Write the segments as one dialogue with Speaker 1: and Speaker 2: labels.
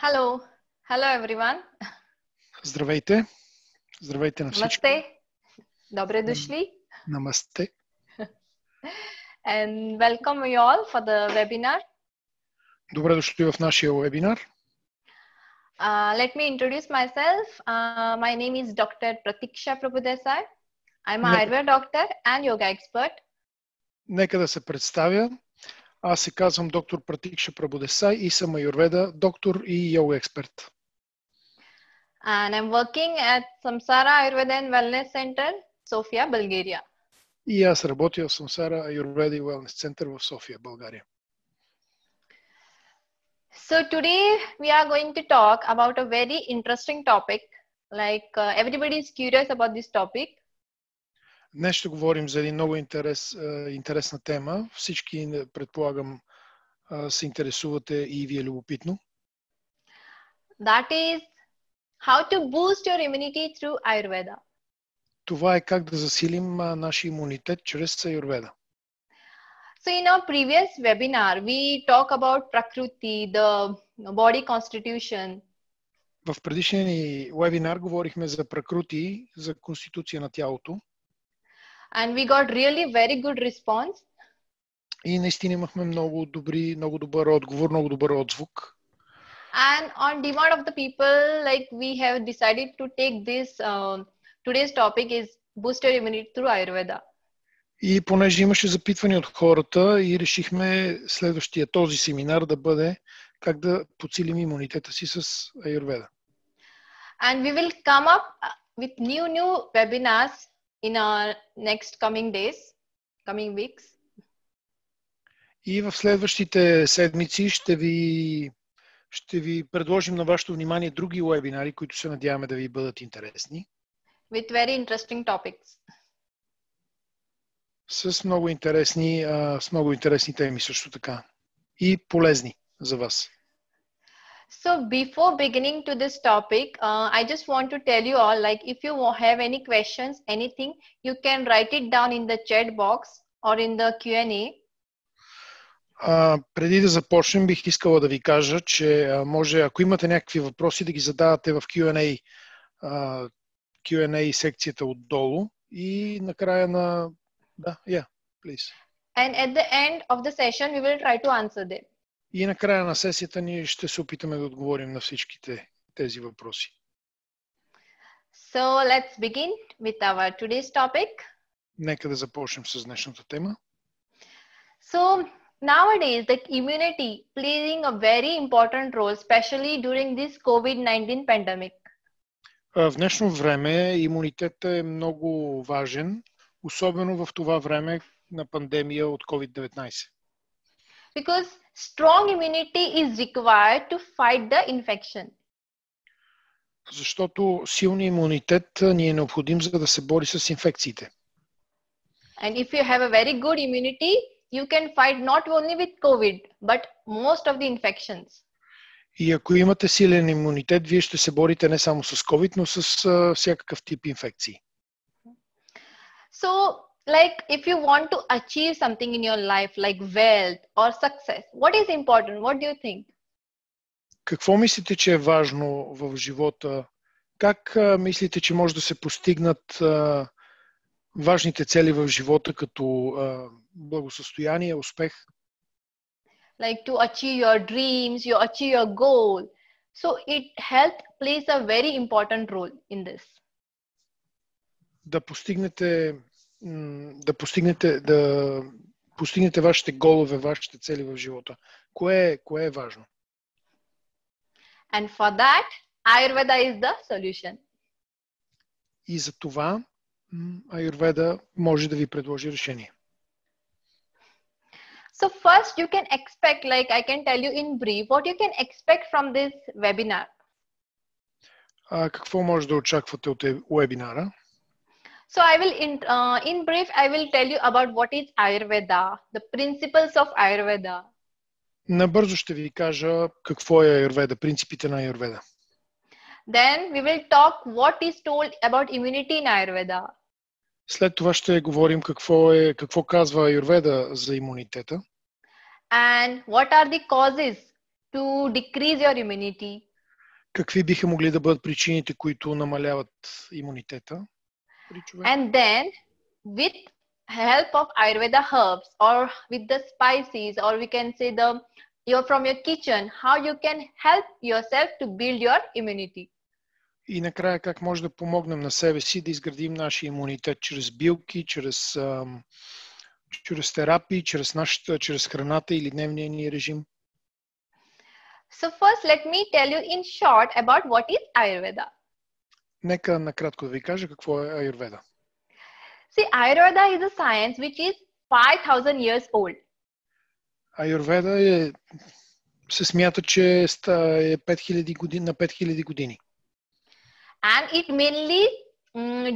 Speaker 1: Hello. Hello everyone.
Speaker 2: Здравейте. Здравейте на всички.
Speaker 1: Намасте. Добре дошли.
Speaker 2: Намасте.
Speaker 1: And welcome you all for the webinar.
Speaker 2: Добре дошли в нашия вебинар.
Speaker 1: Let me introduce myself. My name is Dr. Pratiksha Prabhudesai. I'm an Ayurveda doctor and yoga expert.
Speaker 2: Нека да се представя. Аз се казвам доктор Пратикша Прабхудесай и съм аюрведа доктор и йога експерт.
Speaker 1: And I'm working at Samsara Ayurveda and Wellness Center, Sofia, Bulgaria.
Speaker 2: И аз работя в Самсара Аюрведа и Wellness Център в София, България.
Speaker 1: So today we are going to talk about a very interesting topic. Like everybody is curious about this topic.
Speaker 2: Днес ще говорим за един много интересна тема. Всички, предполагам, се интересувате и ви е любопитно.
Speaker 1: That is how to boost your immunity through Ayurveda.
Speaker 2: Това е как да засилим нашия имунитет чрез аюрведа.
Speaker 1: So in our previous webinar, we talk about Prakriti, the body constitution.
Speaker 2: В предишния ни вебинар говорихме за пракрути, за конституция на тялото.
Speaker 1: And we got really very good response.
Speaker 2: И наистина имахме много добър отговор, много добър отзвук.
Speaker 1: And on demand of the people, like we have decided to take this, today's topic is boost your immunity through Ayurveda.
Speaker 2: И понеже имаше запитвания от хората и решихме следващия този семинар да бъде как да подсилим имунитета си с аюрведа.
Speaker 1: And we will come up with new webinars in our next coming days, coming weeks.
Speaker 2: И в следващите седмици ще ви предложим на вашето внимание други вебинари, които се надяваме да ви бъдат интересни.
Speaker 1: With very interesting topics.
Speaker 2: С много интересни теми също така. И полезни за вас.
Speaker 1: So before beginning to this topic, I just want to tell you all, like if you have any questions, anything, you can write it down in the chat box or in the Q&A.
Speaker 2: Преди да започнем, бих искала да ви кажа, че може, ако имате някакви въпроси, да ги задавате в Q&A секцията отдолу и накрая на... Да, please.
Speaker 1: And at the end of the session, we will try to answer them.
Speaker 2: И накрая на сесията ние ще се опитаме да отговорим на всичките тези въпроси.
Speaker 1: So let's begin with our today's topic.
Speaker 2: Нека да започнем с днешната тема.
Speaker 1: So nowadays, the immunity playing a very important role, especially during this COVID-19 pandemic.
Speaker 2: В днешно време имунитетът е много важен, особено в това време на пандемия от COVID-19.
Speaker 1: Because strong immunity is required to fight the infection.
Speaker 2: Защото силният имунитет ни е необходим, за да се бори с инфекциите.
Speaker 1: And if you have a very good immunity, you can fight not only with COVID, but most of the infections.
Speaker 2: И ако имате силен имунитет, вие ще се борите не само с COVID, но с всякакъв тип инфекции.
Speaker 1: So, like if you want to achieve something in your life, like wealth or success, what is important? What do you think?
Speaker 2: Какво мислите, че е важно в живота? Как мислите, че може да се постигнат важните цели в живота, като благосъстояние, успех?
Speaker 1: Like to achieve your dreams, you achieve your goal. So health plays a very important role in this.
Speaker 2: Да постигнете вашите голове, вашите цели в живота. Кое е важно?
Speaker 1: And for that, Ayurveda is the solution.
Speaker 2: И за това аюрведа може да ви предложи решение.
Speaker 1: So first you can expect, like I can tell you in brief, what you can expect from this webinar.
Speaker 2: Какво може да очаквате от вебинара?
Speaker 1: So I will, in brief, I will tell you about what is Ayurveda, the principles of Ayurveda.
Speaker 2: Набързо ще ви кажа какво е аюрведа, принципите на аюрведа.
Speaker 1: Then we will talk what is told about immunity in Ayurveda.
Speaker 2: След това ще говорим какво казва аюрведа за имунитета.
Speaker 1: And what are the causes to decrease your immunity.
Speaker 2: Какви биха могли да бъдат причините, които намаляват имунитета при човека?
Speaker 1: And then, with help of Ayurveda herbs or with the spices, or we can say you're from your kitchen, how you can help yourself to build your immunity.
Speaker 2: И накрая как може да помогнем на себе си да изградим нашия имунитет чрез билки, чрез терапии, чрез храната или дневния ни режим?
Speaker 1: So first, let me tell you in short about what is Ayurveda.
Speaker 2: Нека накратко да ви кажа какво е аюрведа.
Speaker 1: See, Ayurveda is a science which is 5,000 years old.
Speaker 2: Аюрведа се смята, че е 5000 години, на 5000 години.
Speaker 1: And it mainly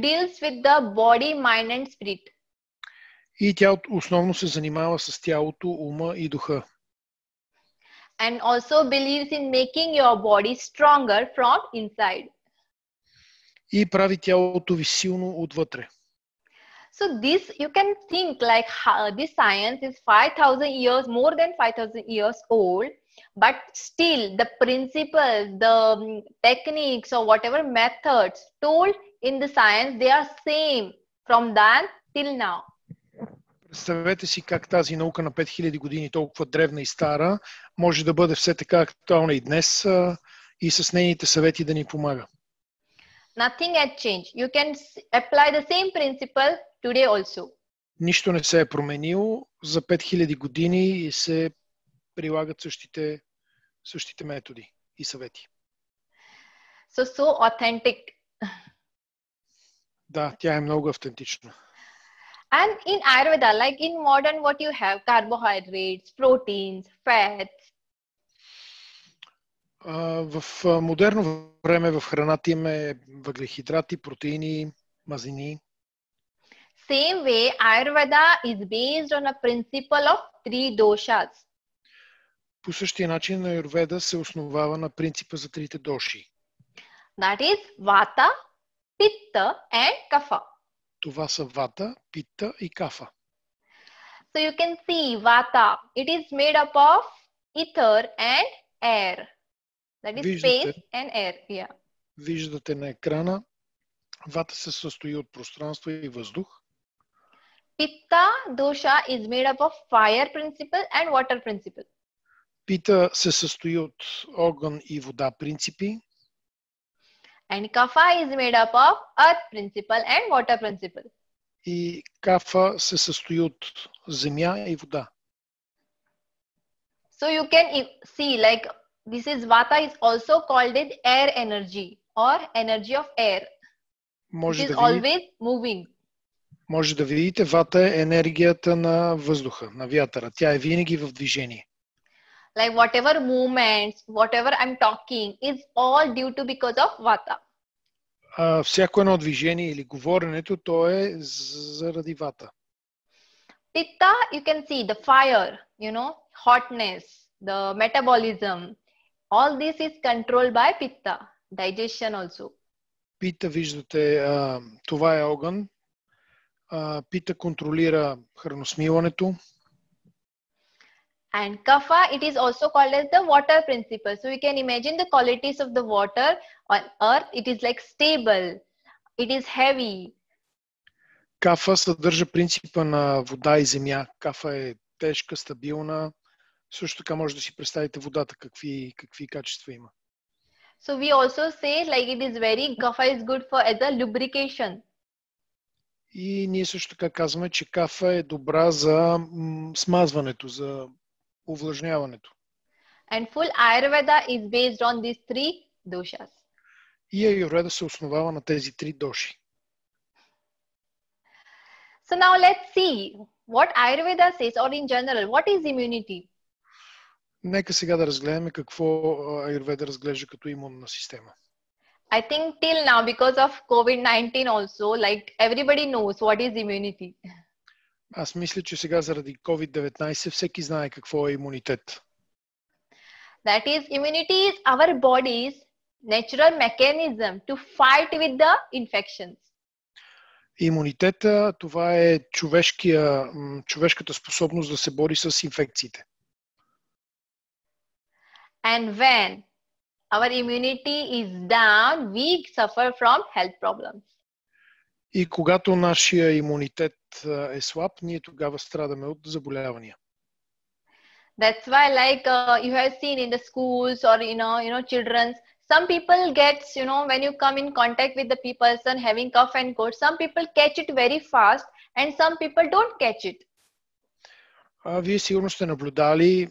Speaker 1: deals with the body, mind and spirit.
Speaker 2: И тя основно се занимава с тялото, ума и духа.
Speaker 1: And also believes in making your body stronger from inside.
Speaker 2: И прави тялото ви силно отвътре.
Speaker 1: So this, you can think like this science is 5,000 years, more than 5,000 years old, but still the principles, the techniques or whatever methods told in the science, they are same from then till now.
Speaker 2: Представете си как тази наука на 5000 години, толкова древна и стара, може да бъде все така актуална и днес и с нейните съвети да ни помага.
Speaker 1: Nothing has changed. You can apply the same principle today also.
Speaker 2: Нищо не се е променило. За 5000 години се прилагат същите методи и съвети.
Speaker 1: So authentic.
Speaker 2: Да, тя е много автентична.
Speaker 1: And in Ayurveda, like in modern, what you have? Carbohydrates, proteins, fats.
Speaker 2: В модерно време в храната имаме въглехидрати, протеини, мазнини.
Speaker 1: Same way, Ayurveda is based on a principle of 3 doshas.
Speaker 2: По същия начин аюрведа се основава на принципа за трите доши.
Speaker 1: That is Vata, Pitta and Kapha.
Speaker 2: Това са вата, пита и кафа.
Speaker 1: So you can see Vata. It is made up of ether and air. That is space and air. Yeah.
Speaker 2: Виждате на екрана. Вата се състои от пространство и въздух.
Speaker 1: Pitta dosha is made up of fire principle and water principle.
Speaker 2: Пита се състои от огън и вода принципи.
Speaker 1: And Kapha is made up of earth principle and water principle.
Speaker 2: И кафа се състои от земя и вода.
Speaker 1: So you can see like this is Vata is also called as air energy or energy of air. It is always moving.
Speaker 2: Може да видите, вата е енергията на въздуха, на вятъра. Тя е винаги в движение.
Speaker 1: Like whatever movements, whatever I'm talking is all due to because of Vata.
Speaker 2: Всяко едно движение или говоренето, то е заради вата.
Speaker 1: Pitta, you can see the fire, you know, hotness, the metabolism. All this is controlled by Pitta. Digestion also.
Speaker 2: Пита, виждате, това е огън. Пита контролира храносмилането.
Speaker 1: And Kapha, it is also called as the water principle. So you can imagine the qualities of the water on earth. It is like stable. It is heavy.
Speaker 2: Кафа съдържа принципа на вода и земя. Кафа е тежка, стабилна. Също така може да си представите водата, какви качества има.
Speaker 1: So we also say like it is very, Kapha is good for as a lubrication.
Speaker 2: И ние също така казваме, че кафа е добра за смазването, за увлажняването.
Speaker 1: And full Ayurveda is based on these 3 doshas.
Speaker 2: И аюрведа се основава на тези 3 доши.
Speaker 1: So now let's see what Ayurveda says, or in general, what is immunity?
Speaker 2: Нека сега да разгледаме какво аюрведа разглежда като имунна система.
Speaker 1: I think till now, because of COVID-19 also, like everybody knows what is immunity.
Speaker 2: Аз мисля, че сега заради COVID-19 всеки знае какво е имунитет.
Speaker 1: That is, immunity is our body's natural mechanism to fight with the infections.
Speaker 2: Имунитета, това е човешката способност да се бори с инфекциите.
Speaker 1: And when our immunity is down, we suffer from health problems.
Speaker 2: И когато нашия имунитет е слаб, ние тогава страдаме от заболявания.
Speaker 1: That's why, like you have seen in the schools or children's, some people get, when you come in contact with the person having cough and cold, some people catch it very fast and some people don't catch it.
Speaker 2: Вие сигурно сте наблюдали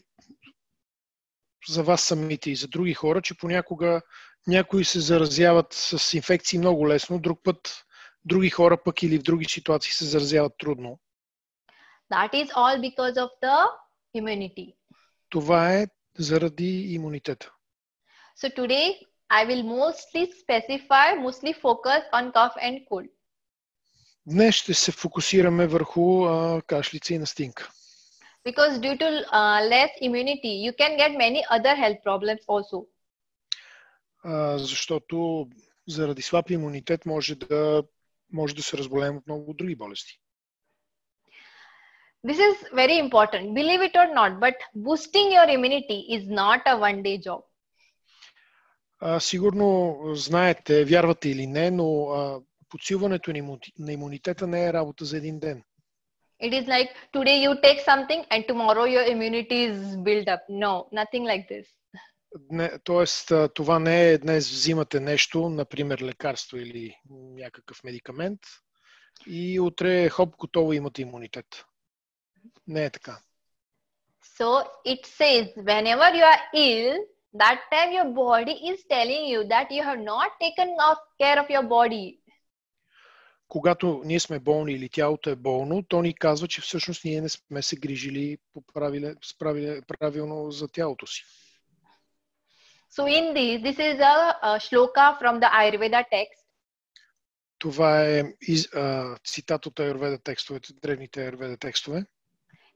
Speaker 2: за вас самите и за други хора, че понякога някои се заразяват с инфекции много лесно, друг път други хора пък или в други ситуации се заразяват трудно.
Speaker 1: That is all because of the immunity.
Speaker 2: Това е заради имунитета.
Speaker 1: So today I will mostly focus on cough and cold.
Speaker 2: Днес ще се фокусираме върху кашлица и настинка.
Speaker 1: Because due to less immunity, you can get many other health problems also.
Speaker 2: Защото заради слаб имунитет може да се разболеем от много други болести.
Speaker 1: This is very important. Believe it or not, but boosting your immunity is not a one-day job.
Speaker 2: Сигурно знаете, вярвате или не, но подсилването на имунитета не е работа за един ден.
Speaker 1: It is like today you take something and tomorrow your immunity is built up. No, nothing like this.
Speaker 2: Тоест, това не е днес взимате нещо, например лекарство или някакъв медикамент и утре хоп, готово имате имунитет. Не е така.
Speaker 1: So it says whenever you are ill, that time your body is telling you that you have not taken care of your body.
Speaker 2: Когато ние сме болни или тялото е болно, то ни казва, че всъщност ние не сме се грижили правилно за тялото си.
Speaker 1: So in this is a shloka from the Ayurveda text.
Speaker 2: Това е цитат от аюрведа текстовете, древните аюрведа текстове.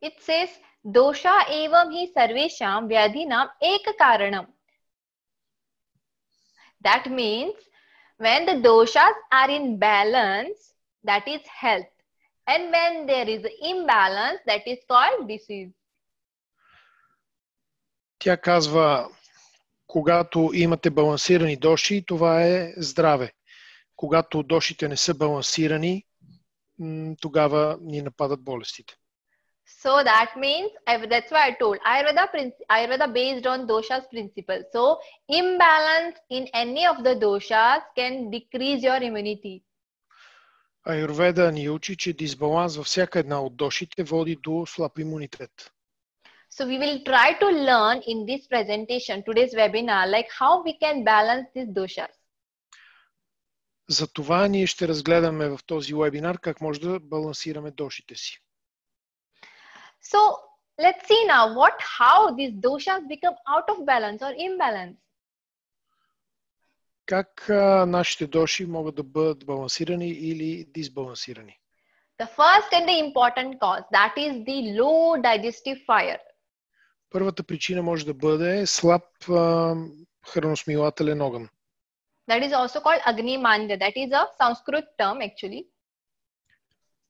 Speaker 1: It says dosha evam hi sarvesham vyadhinam eka karanam. That means when the doshas are in balance, that is health. And when there is imbalance, that is called disease.
Speaker 2: Тя казва, когато имате балансирани доши, това е здраве. Когато дошите не са балансирани, тогава ни нападат болестите.
Speaker 1: So that means, that's why I told, Ayurveda based on doshas principle. So imbalance in any of the doshas can decrease your immunity.
Speaker 2: Аюрведа ни учи, че дисбаланс във всяка една от дошите води до слаб имунитет.
Speaker 1: So we will try to learn in this presentation, today's webinar, like how we can balance these doshas.
Speaker 2: За това ние ще разгледаме в този вебинар как може да балансираме дошите си.
Speaker 1: So let's see now how these doshas become out of balance or imbalance.
Speaker 2: Как нашите доши могат да бъдат балансирани или дисбалансирани?
Speaker 1: The first and the important cause, that is the low digestive fire.
Speaker 2: Първата причина може да бъде слаб храносмилателен огън.
Speaker 1: That is also called Agni Mandya. That is a Sanskrit term actually.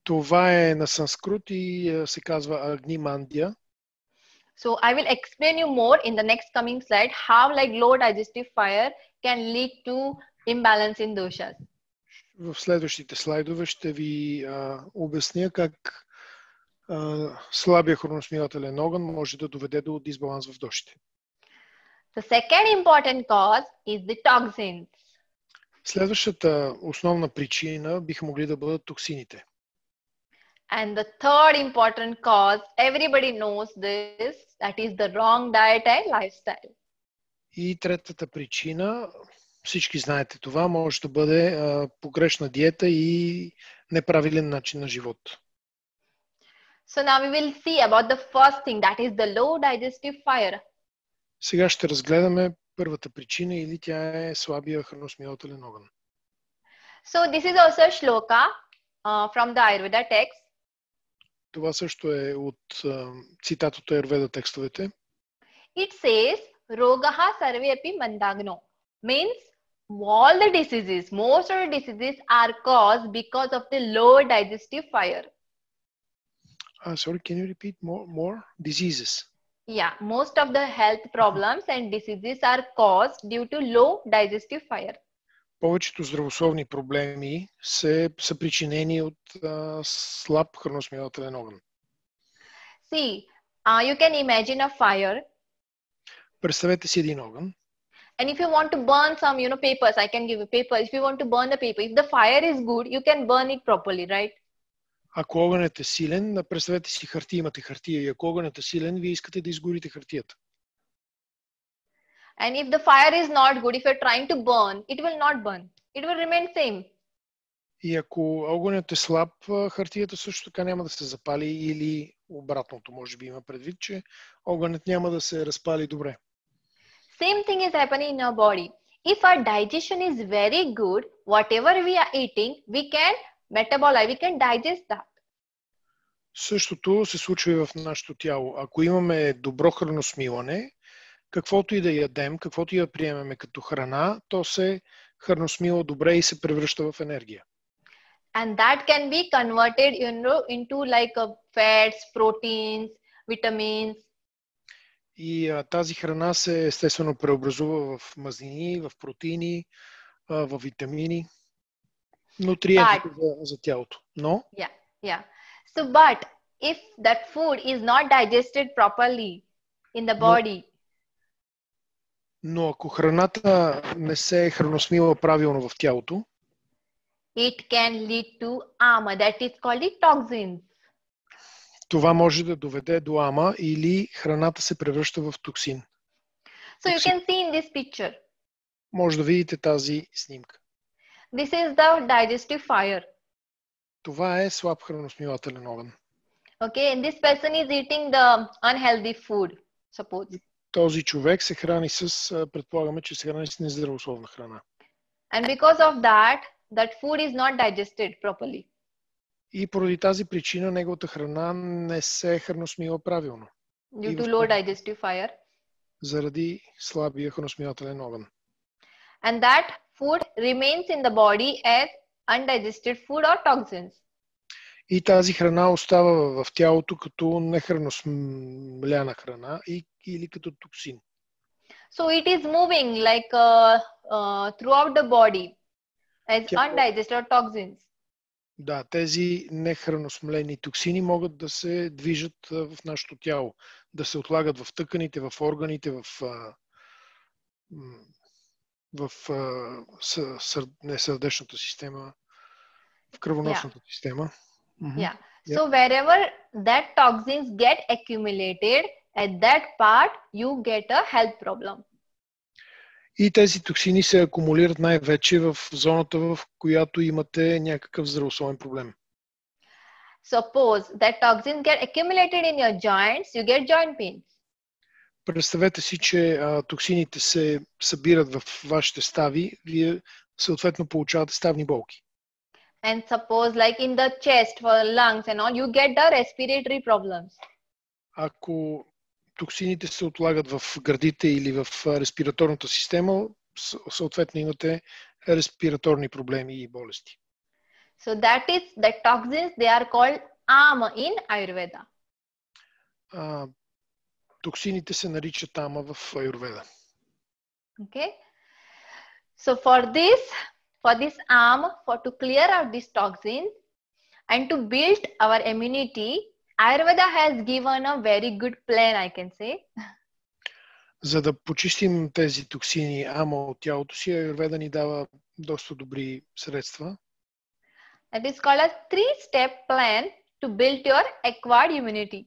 Speaker 2: Това е на санскрит и се казва Agni Mandya.
Speaker 1: So I will explain you more in the next coming slide how like low digestive fire can lead to imbalance in doshas.
Speaker 2: В следващите слайдове ще ви обясня как слабия храносмилателен огън може да доведе до дисбаланс в дошите.
Speaker 1: The second important cause is the toxins.
Speaker 2: Следващата основна причина биха могли да бъдат токсините.
Speaker 1: And the third important cause, everybody knows this, that is the wrong diet and lifestyle.
Speaker 2: И третата причина, всички знаете това, може да бъде погрешна диета и неправилен начин на живот.
Speaker 1: So now we will see about the first thing, that is the low digestive fire.
Speaker 2: Сега ще разгледаме първата причина или тя е слабия храносмилателен огън.
Speaker 1: So this is also a shloka from the Ayurveda text.
Speaker 2: Това също е от цитат от аюрведа текстовете.
Speaker 1: It says, Rogaha sarve api mandagno. Means all the diseases, most of the diseases are caused because of the low digestive fire.
Speaker 2: Sorry, can you repeat more? Diseases.
Speaker 1: Yeah, most of the health problems and diseases are caused due to low digestive fire.
Speaker 2: Повечето здравословни проблеми са причинени от слаб храносмилателен огън.
Speaker 1: See, you can imagine a fire.
Speaker 2: Представете си един огън.
Speaker 1: And if you want to burn some, papers, I can give you paper. If you want to burn the paper, if the fire is good, you can burn it properly, right?
Speaker 2: Ако огънът е силен, представете си хартия, имате хартия и ако огънът е силен, вие искате да изгорите хартията.
Speaker 1: And if the fire is not good, if you're trying to burn, it will not burn. It will remain same.
Speaker 2: И ако огънят е слаб, хартията също така няма да се запали или обратното, може би има предвид, че огънят няма да се разпали добре.
Speaker 1: Same thing is happening in our body. If our digestion is very good, whatever we are eating, we can metabolize, we can digest that.
Speaker 2: Същото се случва и в нашето тяло. Ако имаме добро храносмилане, каквото и да ядем, каквото и да приемеме като храна, то се храносмила добре и се превръща в енергия.
Speaker 1: And that can be converted, into like fats, proteins, vitamins.
Speaker 2: И тази храна се естествено преобразува в мазнини, в протеини, в витамини, нутриенти за тялото. Но?
Speaker 1: Yeah. So, but if that food is not digested properly in the body.
Speaker 2: Но ако храната не се храносмила правилно в тялото,
Speaker 1: it can lead to ama, that is called toxins.
Speaker 2: Това може да доведе до ама или храната се превръща в токсин.
Speaker 1: So you can see in this picture.
Speaker 2: Може да видите тази снимка.
Speaker 1: This is the digestive fire.
Speaker 2: Това е слаб храносмилателен огън.
Speaker 1: Okay, and this person is eating the unhealthy food, suppose.
Speaker 2: Този човек се храни предполагаме, че се храни с нездравословна храна.
Speaker 1: And because of that food is not digested properly.
Speaker 2: И поради тази причина неговата храна не се храносмила правилно.
Speaker 1: Due to low digestive fire.
Speaker 2: Заради слабия храносмилателен огън.
Speaker 1: And that food remains in the body as undigested food or toxins.
Speaker 2: И тази храна остава в тялото като нехраносмляна храна или като токсин.
Speaker 1: So it is moving like throughout the body as undigested or toxins.
Speaker 2: Да, тези нехраносмлени токсини могат да се движат в нашето тяло, да се отлагат в тъканите, в органите, в сърдечната система, в кръвоносната система.
Speaker 1: Yeah. So wherever that toxins get accumulated, at that part you get a health problem.
Speaker 2: И тези токсини се акумулират най-вече в зоната, в която имате някакъв здравословен проблем.
Speaker 1: Suppose that toxins get accumulated in your joints, you get joint pains.
Speaker 2: Представете си, че токсините се събират в вашите стави, вие съответно получавате ставни болки.
Speaker 1: And suppose like in the chest, for lungs and all, you get the respiratory problems.
Speaker 2: Ако токсините се отлагат в гърдите или в респираторната система, съответно имате респираторни проблеми и болести.
Speaker 1: So that is the toxins, they are called ama in Ayurveda.
Speaker 2: Токсините се наричат ама в аюрведа.
Speaker 1: Okay. So for this ama, to clear out these toxins and to build our immunity, Ayurveda has given a very good plan, I can say.
Speaker 2: За да почистим тези токсини ама от тялото си, Аюрведа ни дава доста добри средства.
Speaker 1: It is called a 3-step plan to build your acquired immunity.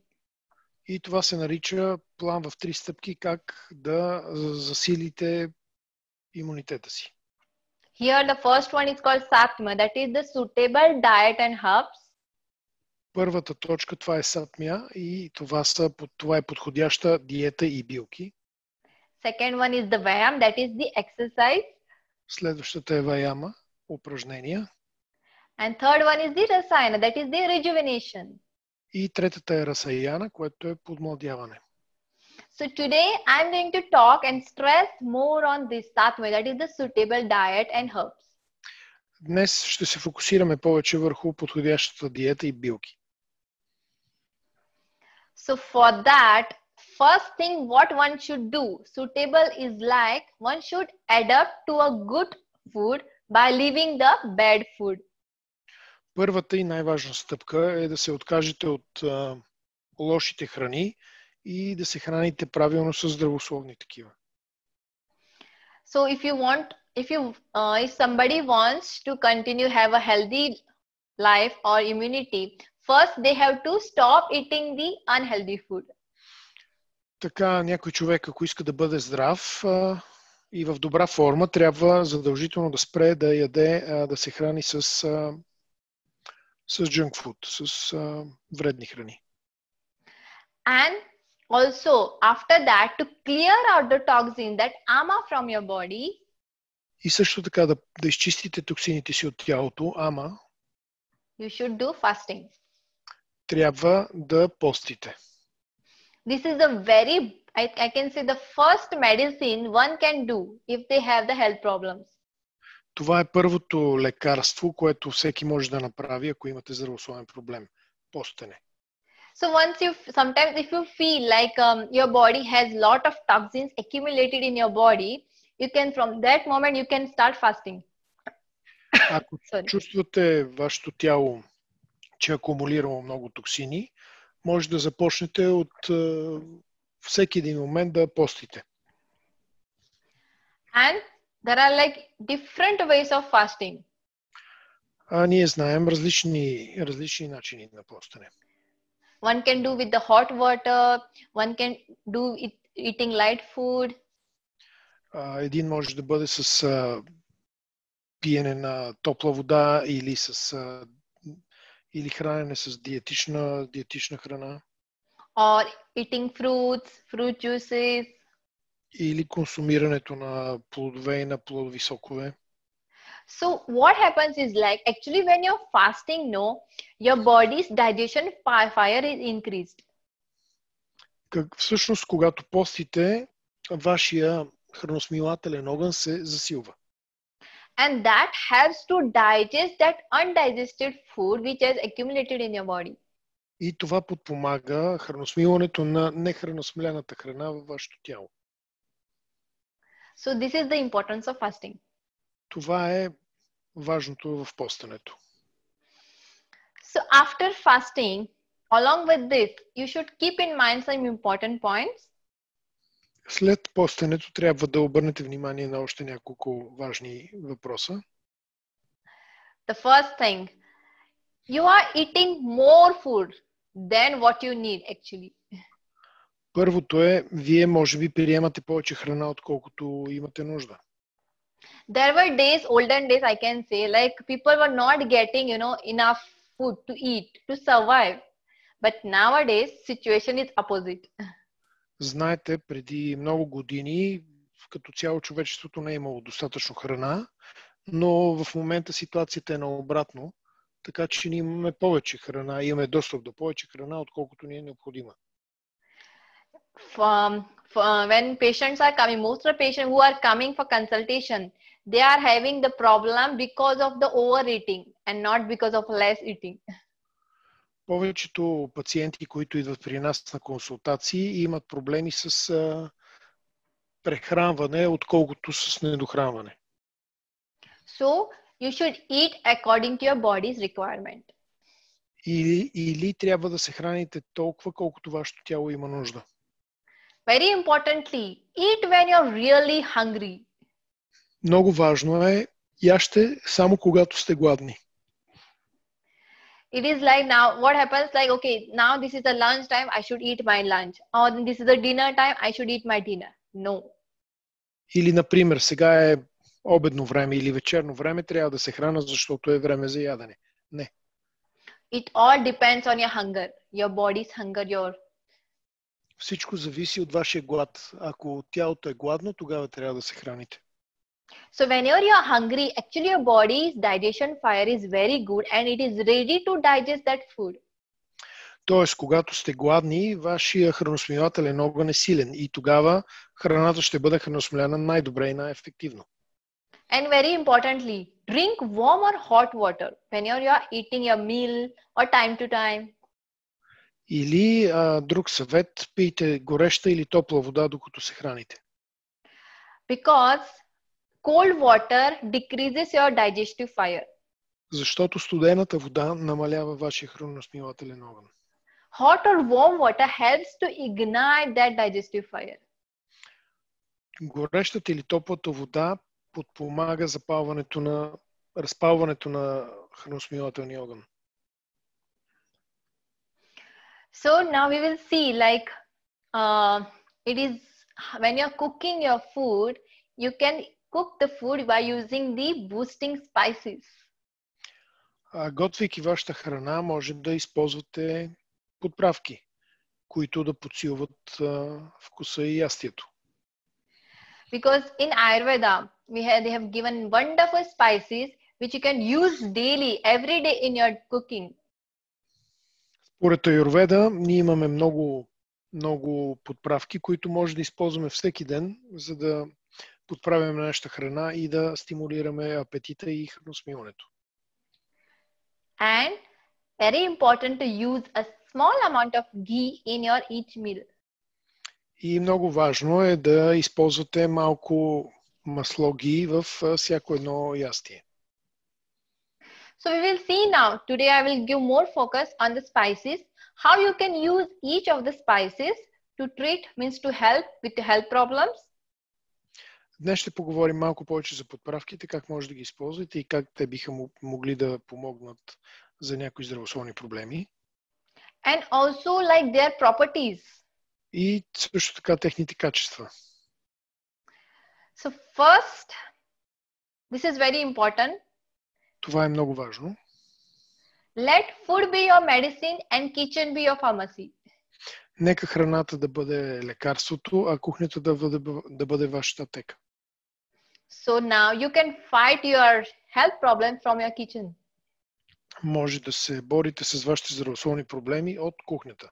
Speaker 2: И това се нарича план в 3 стъпки, как да засилите имунитета си.
Speaker 1: Here the first one is called Satma, that is the suitable diet and herbs.
Speaker 2: Първата точка, това е сатмя и това е подходяща диета и билки.
Speaker 1: Second one is the Vayam, that is the exercise.
Speaker 2: Следващата е ваяма, упражнения.
Speaker 1: And third one is the Rasayana, that is the rejuvenation.
Speaker 2: И третата е расаяна, което е подмладяване.
Speaker 1: So today I'm going to talk and stress more on this Satma, that is the suitable diet and herbs.
Speaker 2: Днес ще се фокусираме повече върху подходящата диета и билки.
Speaker 1: So for that, first thing what one should do, suitable is like one should adapt to a good food by leaving the bad food.
Speaker 2: Първата и най-важна стъпка е да се откажете от лошите храни и да се храните правилно с здравословни такива.
Speaker 1: So if somebody wants to continue have a healthy life or immunity, first they have to stop eating the unhealthy food.
Speaker 2: Така, някой човек, ако иска да бъде здрав и в добра форма, трябва задължително да спре да яде, да се храни с junk food, с вредни храни.
Speaker 1: And also after that to clear out the toxin that ama from your body.
Speaker 2: И също така да изчистите токсините си от тялото, ама
Speaker 1: You should do fasting.
Speaker 2: Трябва да постите.
Speaker 1: This is the very, I can say the first medicine one can do if they have the health problems.
Speaker 2: Това е първото лекарство, което всеки може да направи, ако имате здравословен проблем. Постене.
Speaker 1: So sometimes if you feel like your body has lot of toxins accumulated in your body, you can from that moment you can start fasting.
Speaker 2: Ако чувствате вашето тяло, че е акумулирало много токсини, може да започнете от всеки един момент да постите.
Speaker 1: And there are like different ways of fasting.
Speaker 2: Ние знаем различни начини на постене.
Speaker 1: One can do with the hot water, one can do it eating light food.
Speaker 2: Един може да бъде с пиене на топла вода или хранене с диетична храна.
Speaker 1: Or eating fruit juices.
Speaker 2: Или консумирането на плодове и на плодови сокове.
Speaker 1: So what happens is like actually when you're fasting, your body's digestion fire is increased.
Speaker 2: Всъщност, когато постите, вашия храносмилателен огън се засилва.
Speaker 1: And that helps to digest that undigested food which has accumulated in your body.
Speaker 2: И това подпомага храносмилането на нехраносмилената храна във вашето тяло.
Speaker 1: So this is the importance of fasting.
Speaker 2: Това е важното в постенето.
Speaker 1: So after fasting, along with this, you should keep in mind some important points.
Speaker 2: След постенето трябва да обърнете внимание на още няколко важни въпроса.
Speaker 1: The first thing, you are eating more food than what you need actually.
Speaker 2: Първото е, вие може би приемате повече храна, отколкото имате нужда.
Speaker 1: There were days, olden days I can say, like people were not getting, enough food to eat, to survive. But nowadays, situation is opposite.
Speaker 2: Знаете, преди много години, като цяло човечеството не е имало достатъчно храна, но в момента ситуацията е наобратно, така че ние имаме повече храна, имаме достъп до повече храна, отколкото ни е необходима.
Speaker 1: When patients are coming, most of the patients who are coming for consultation, they are having the problem because of the overeating and not because of less eating.
Speaker 2: Повечето пациенти, които идват при нас на консултации, имат проблеми с прехранване, отколкото с недохранване.
Speaker 1: So you should eat according to your body's requirement.
Speaker 2: Или трябва да се храните толкова, колкото вашето тяло има нужда.
Speaker 1: Very importantly, eat when you're really hungry.
Speaker 2: Много важно е, яжте само когато сте гладни.
Speaker 1: It is like now, what happens like, okay, now this is the lunch time, I should eat my lunch. Or this is the dinner time, I should eat my dinner. No.
Speaker 2: Или, например, сега е обедно време или вечерно време, трябва да се храна, защото е време за ядене. Не.
Speaker 1: It all depends on your hunger, your body's hunger,
Speaker 2: Всичко зависи от вашия глад. Ако тялото е гладно, тогава трябва да се храните.
Speaker 1: So whenever you are hungry, actually your body's digestion fire is very good and it is ready to digest that food.
Speaker 2: Тоест, когато сте гладни, вашия храносмилателен огън е силен и тогава храната ще бъде храносмилена най-добре и най-ефективно.
Speaker 1: And very importantly, drink warm or hot water whenever you are eating your meal or time to time.
Speaker 2: Или друг съвет, пийте гореща или топла вода, докато се храните.
Speaker 1: Because cold water decreases your digestive fire.
Speaker 2: Защото студената вода намалява вашия храносмилателен огън.
Speaker 1: Hot or warm water helps to ignite that digestive fire.
Speaker 2: Горещата или топлата вода подпомага разпалването на храносмилателния огън.
Speaker 1: So now we will see like it is when you're cooking your food, you can cook the food by using the boosting spices.
Speaker 2: Готвейки вашата храна, може да използвате подправки, които да подсилват вкуса и ястието.
Speaker 1: Because in Ayurveda, they have given wonderful spices which you can use daily, every day in your cooking.
Speaker 2: Според аюрведа, ние имаме много подправки, които може да използваме всеки ден, за да подправяме нашата храна и да стимулираме апетита и храносмилането.
Speaker 1: And very important to use a small amount of ghee in your each meal.
Speaker 2: И много важно е да използвате малко масло ги в всяко едно ястие.
Speaker 1: So we will see now. Today I will give more focus on the spices, how you can use each of the spices to treat, means to help with the health problems.
Speaker 2: Днес ще поговорим малко повече за подправките, как може да ги използвате и как те биха могли да помогнат за някои здравословни проблеми.
Speaker 1: And also like their properties.
Speaker 2: И също така техните качества.
Speaker 1: So first, this is very important.
Speaker 2: Това е много важно.
Speaker 1: Let food be your medicine and kitchen be your pharmacy.
Speaker 2: Нека храната да бъде лекарството, а кухнята да бъде вашата аптека.
Speaker 1: So now you can fight your health problem from your kitchen.
Speaker 2: Може да се борите с вашите здравословни проблеми от кухнята.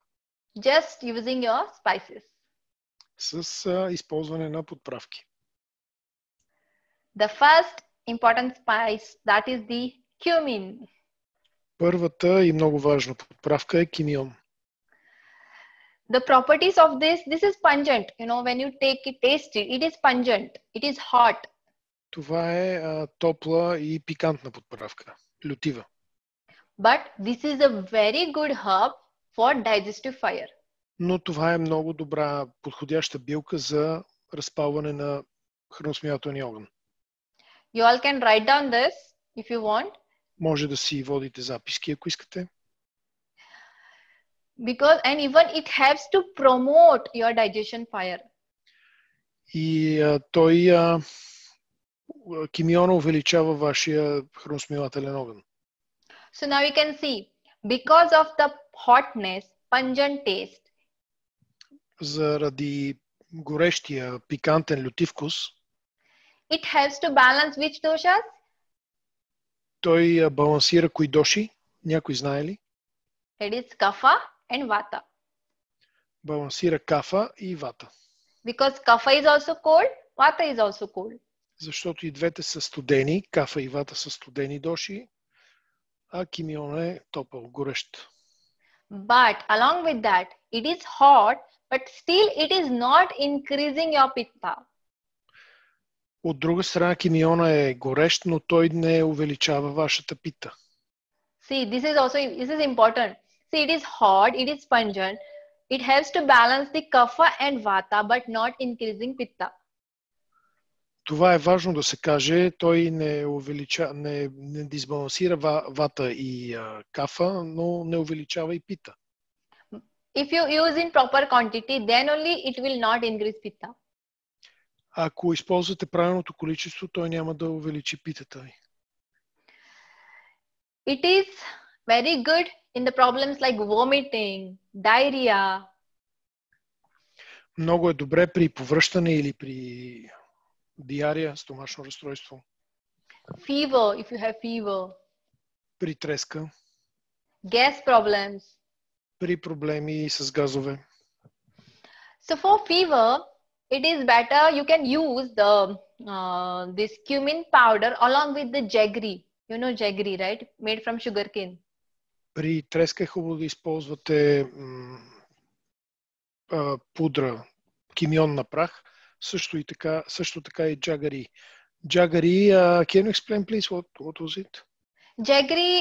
Speaker 1: Just using your spices.
Speaker 2: С използване на подправки.
Speaker 1: The first important spice, that is the cumin.
Speaker 2: Първата и много важна подправка е кимион.
Speaker 1: The properties of this is pungent. You know, when you taste it, it is pungent. It is hot.
Speaker 2: Това е топла и пикантна подправка. Лютива.
Speaker 1: But this is a very good herb for digestive fire.
Speaker 2: Но това е много добра, подходяща билка за разпалване на храносмилателния огън.
Speaker 1: You all can write down this if you want.
Speaker 2: Може да си водите записки, ако искате.
Speaker 1: Because and even it helps to promote your digestion fire.
Speaker 2: И кимиона увеличава вашия храносмилателен огън.
Speaker 1: So now you can see, because of the hotness, pungent taste.
Speaker 2: Заради горещия, пикантен, лютив вкус,
Speaker 1: it helps to balance which doshas?
Speaker 2: Той балансира кои доши? Някой знае ли?
Speaker 1: It is kapha and vata.
Speaker 2: Балансира кафа и вата.
Speaker 1: Because kapha is also cold, vata is also cold.
Speaker 2: Защото и двете са студени, кафа и вата са студени доши, а кимион е топъл, горещ.
Speaker 1: But along with that, it is hot, but still it is not increasing your pitta.
Speaker 2: От друга страна, кимиона е горещ, но той не увеличава вашата пита.
Speaker 1: See, this is important. See, it is hot, it is pungent. It helps to balance the kapha and vata, but not increasing pitta.
Speaker 2: Това е важно да се каже. Той не дисбалансира вата и кафа, но не увеличава и пита.
Speaker 1: If you use in proper quantity, then only it will not increase pitta.
Speaker 2: Ако използвате правилното количество, той няма да увеличи питата ви.
Speaker 1: It is very good in the problems like vomiting, diarrhea.
Speaker 2: Много е добре при повръщане или при диария, стомашно разстройство.
Speaker 1: Fever, if you have fever.
Speaker 2: При треска.
Speaker 1: Gas problems.
Speaker 2: При проблеми с газове.
Speaker 1: So for fever, it is better you can use this cumin powder along with the jaggery. You know jaggery, right? Made from sugarcane.
Speaker 2: При треска е хубаво да използвате пудра, кимион на прах, също така и джагари. Jaggery, can you explain please what was it?
Speaker 1: Jaggery,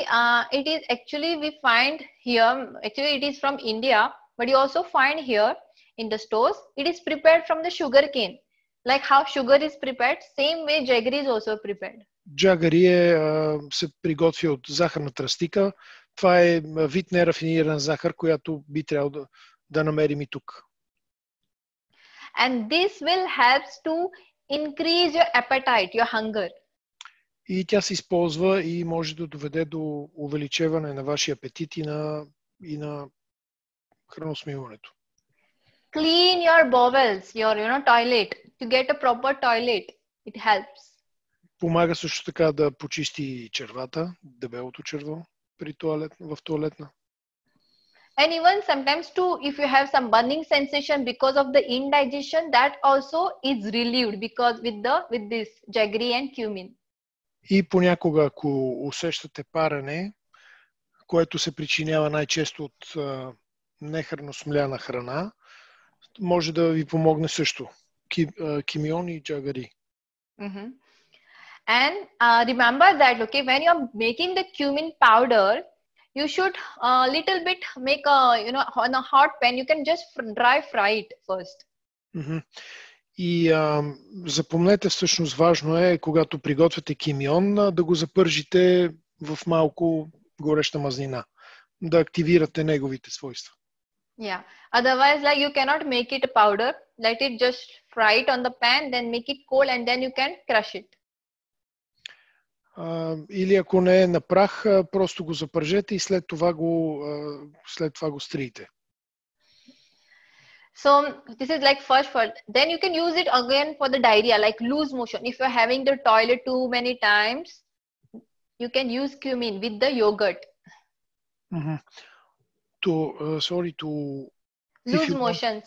Speaker 1: it is actually we find here, actually it is from India, but you also find here in the stores. It is prepared from the sugar cane. Like how sugar is prepared, same way jaggery is also prepared.
Speaker 2: Jaggery се приготвя от захарна тръстика. Това е вид нерафиниран захар, която би трябвало да намерим и тук.
Speaker 1: And this will help to increase your appetite, your hunger.
Speaker 2: И тя се използва и може да доведе до увеличаване на вашия апетит и на храносмилането.
Speaker 1: Clean your bowels, your toilet, to get a proper toilet. It helps.
Speaker 2: Помага също така да почисти червата, дебелото черво в туалетна.
Speaker 1: And even sometimes too, if you have some burning sensation because of the indigestion, that also is relieved because with this jaggery and cumin.
Speaker 2: И понякога, ако усещате парене, което се причинява най-често от нехраносмляна храна, може да ви помогне също кимион и джагари.
Speaker 1: And remember that, okay, when you're making the cumin powder, you should little bit make on a hot pan, you can just dry fry it first.
Speaker 2: И запомнете, всъщност важно е, когато приготвяте кимион, да го запържите в малко гореща мазнина, да активирате неговите свойства.
Speaker 1: Yeah. Otherwise, like you cannot make it a powder. Let it just fry it on the pan, then make it cold, and then you can crush it.
Speaker 2: Или ако не е на прах, просто го запържете и след това го стриете.
Speaker 1: So this is like first. Then you can use it again for the diarrhea, like loose motion. If you're having the toilet too many times, you can use cumin with the yogurt. Loose motions.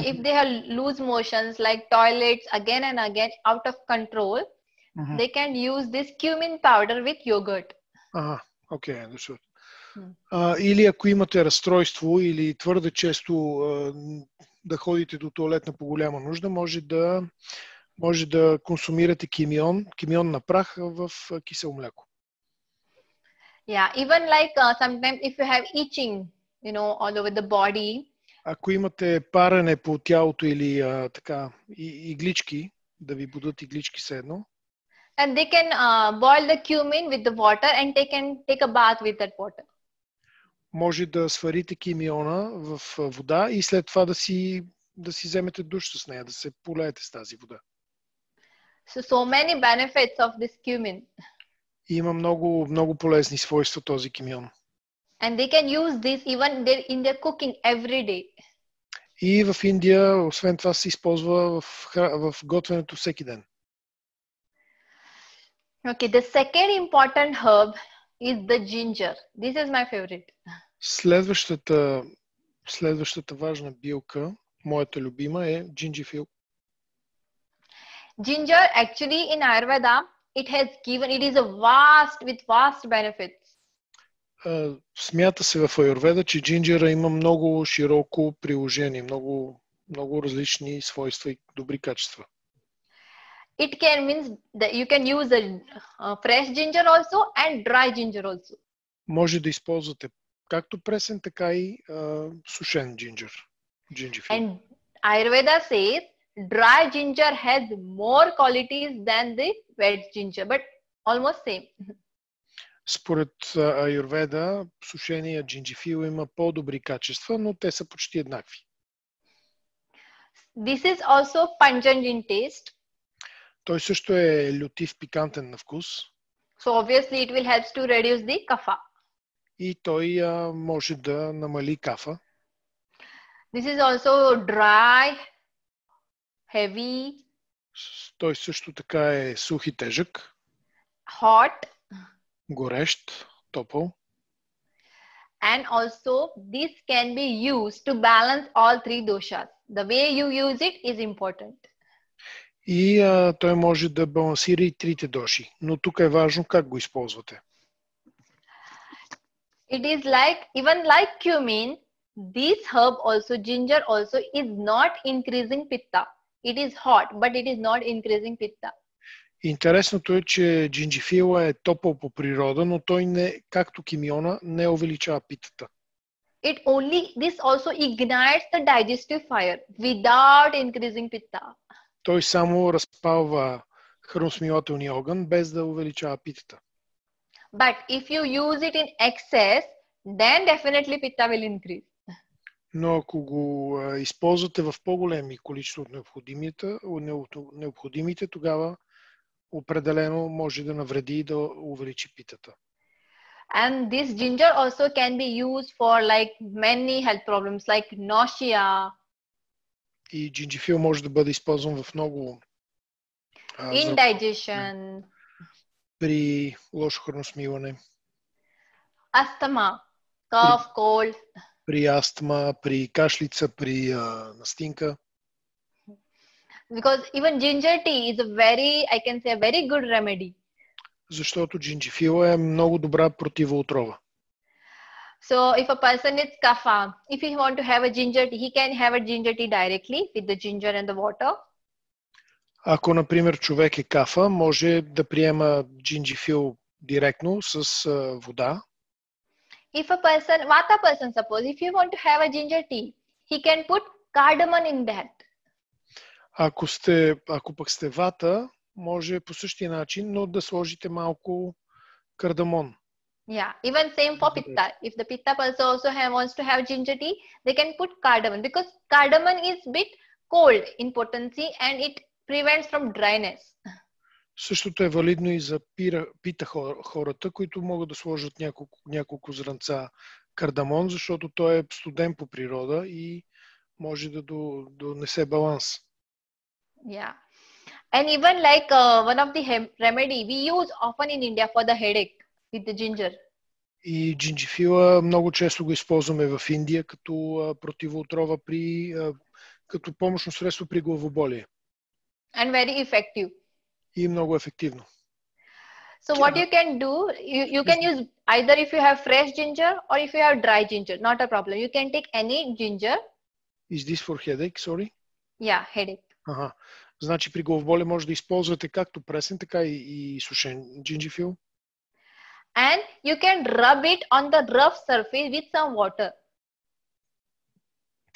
Speaker 1: If they have loose motions, like toilets again and again out of control, they can use this cumin powder with yogurt.
Speaker 2: Okay, understood. Или ако имате разстройство или твърде често да ходите до туалетна по голяма нужда, може да консумирате кимион на прах в кисело мляко.
Speaker 1: Yeah, even like sometimes if you have itching, all over the body.
Speaker 2: Ако имате парене по тялото или иглички, да ви будат иглички все едно.
Speaker 1: And they can boil the cumin with the water and they can take a bath with that water.
Speaker 2: Може да сварите кимиона в вода и след това да си вземете душ с нея, да се полеете с тази вода.
Speaker 1: So many benefits of this cumin.
Speaker 2: И има много полезни свойства този кимион.
Speaker 1: And they can use this even in their cooking every day.
Speaker 2: И в Индия, освен това, се използва в готвенето всеки ден.
Speaker 1: Okay, the second important herb is the ginger. This is my favorite.
Speaker 2: Следващата важна билка, моята любима, е джинджифил.
Speaker 1: Ginger, actually in Ayurveda, it is with vast benefits.
Speaker 2: Смята се в аюрведа, че джинджера има много широко приложение, много различни свойства и добри качества.
Speaker 1: It can means that you can use a fresh ginger also and dry ginger also.
Speaker 2: Може да използвате както пресен, така и сушен джинджер.
Speaker 1: And Ayurveda says dry ginger has more qualities than the wet ginger, but almost same.
Speaker 2: Според аюрведа, сушения джинджифил има по-добри качества, но те са почти еднакви.
Speaker 1: This is also pungent in taste.
Speaker 2: Той също е лютив, пикантен на вкус.
Speaker 1: So obviously it will help to reduce the kapha.
Speaker 2: И той може да намали кафа.
Speaker 1: This is also dry, heavy.
Speaker 2: Той също така е сух и тежък.
Speaker 1: Hot.
Speaker 2: Горещ, топъл.
Speaker 1: And also this can be used to balance all three doshas. The way you use it is important.
Speaker 2: И той може да балансира и трите доши. Но тук е важно как го използвате.
Speaker 1: It is like, even like cumin, this herb also, ginger also, is not increasing pitta. It is hot, but it is not increasing pitta.
Speaker 2: Интересното е, че джинджифила е топъл по природа, но той не, както кимиона, не увеличава питата.
Speaker 1: This also ignites the digestive fire without increasing pitta.
Speaker 2: Той само разпалва храносмилателния огън, без да увеличава питата.
Speaker 1: But if you use it in excess, then definitely pitta will increase.
Speaker 2: Но ако го използвате в по-големи количества от необходимите, тогава определено може да навреди и да увеличи питата.
Speaker 1: And this ginger also can be used for like many health problems like nausea.
Speaker 2: И джинджифил може да бъде използван в много
Speaker 1: indigestion,
Speaker 2: при лошо храносмилане,
Speaker 1: asthma, cough, cold.
Speaker 2: При астма, при кашлица, при настинка.
Speaker 1: Because even ginger tea is a very, I can say, a very good remedy.
Speaker 2: Защото джинджифила е много добра противоотрова.
Speaker 1: So if a person is kapha, if he want to have a ginger tea, he can have a ginger tea directly with the ginger and the water.
Speaker 2: Ако, например, човек е кафа, може да приема джинджифил директно с вода.
Speaker 1: If a person, vata person, suppose, if you want to have a ginger tea, he can put cardamom in that.
Speaker 2: Ако пък сте вата, може по същия начин, но да сложите малко кардамон.
Speaker 1: Yeah, even same for pitta. If the pitta person also wants to have ginger tea, they can put cardamom because cardamom is bit cold in potency and it prevents from dryness.
Speaker 2: Същото е валидно и за пита хората, които могат да сложат няколко зранца кардамон, защото той е студен по природа и може да донесе баланс.
Speaker 1: Yeah. And even like one of the remedy we use often in India for the headache with the ginger.
Speaker 2: И джинджифила много често го използваме в Индия като противоотрова като помощно средство при главоболие.
Speaker 1: And very effective.
Speaker 2: И много ефективно.
Speaker 1: So what you can do, you can use either if you have fresh ginger or if you have dry ginger, not a problem. You can take any ginger.
Speaker 2: Is this for headache, sorry?
Speaker 1: Yeah, headache.
Speaker 2: Ага. Значи при главоболие може да използвате както пресен, така и сушен джинджифил.
Speaker 1: And you can rub it on the rough surface with some water.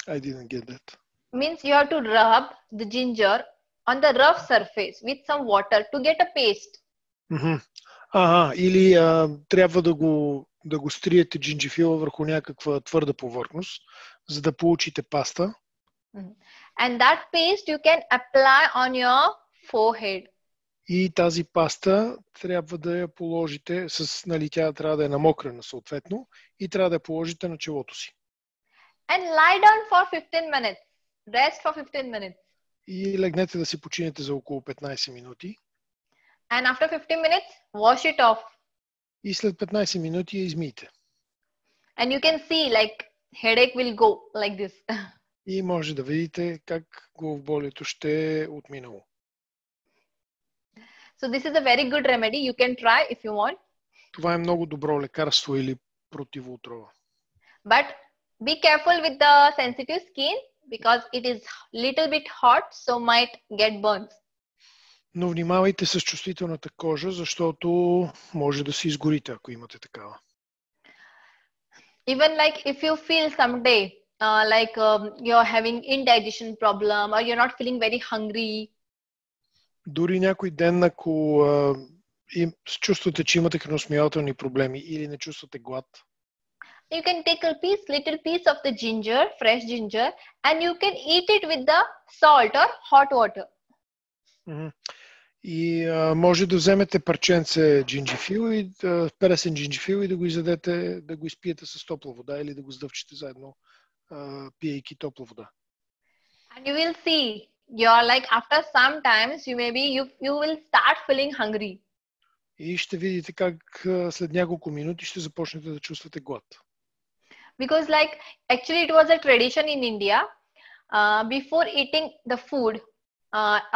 Speaker 2: I didn't get that.
Speaker 1: Means you have to rub the ginger on the rough surface with some water to get a paste.
Speaker 2: Или трябва да го стриете джинджифила върху някаква твърда повърхност, за да получите паста.
Speaker 1: And that paste you can apply on your forehead.
Speaker 2: И тази паста трябва да я положите тя трябва да е намокрена съответно и трябва да я положите на челото си.
Speaker 1: And lie down for 15 minutes. Rest for 15 minutes.
Speaker 2: И легнете да си починете за около 15 минути.
Speaker 1: And after 15 minutes, wash it off.
Speaker 2: И след 15 минути я измийте.
Speaker 1: And you can see like headache will go like this.
Speaker 2: И може да видите как главоболието ще е отминало.
Speaker 1: So this is a very good remedy. You can try if you want.
Speaker 2: Това е много добро лекарство или противоотрова.
Speaker 1: But be careful with the sensitive skin because it is little bit hot, so might get burns.
Speaker 2: Но внимавайте с чувствителната кожа, защото може да се изгорите, ако имате такава.
Speaker 1: Even like if you feel someday you're having indigestion problem or you're not feeling very hungry.
Speaker 2: Дори някой ден, ако чувствате, че имате храносмилателни проблеми или не чувствате глад,
Speaker 1: you can take a little piece of the ginger, fresh ginger, and you can eat it with the salt or hot water.
Speaker 2: И може да вземете парченце джинджифил и пресен джинджифил и да го изядете, да го изпиете с топла вода или да го сдъвчете заедно, пиейки топла вода.
Speaker 1: And you will see, after some times, you will start feeling hungry.
Speaker 2: И ще видите как след няколко минути ще започнете да чувствате глад.
Speaker 1: Because actually it was a tradition in India, before eating the food,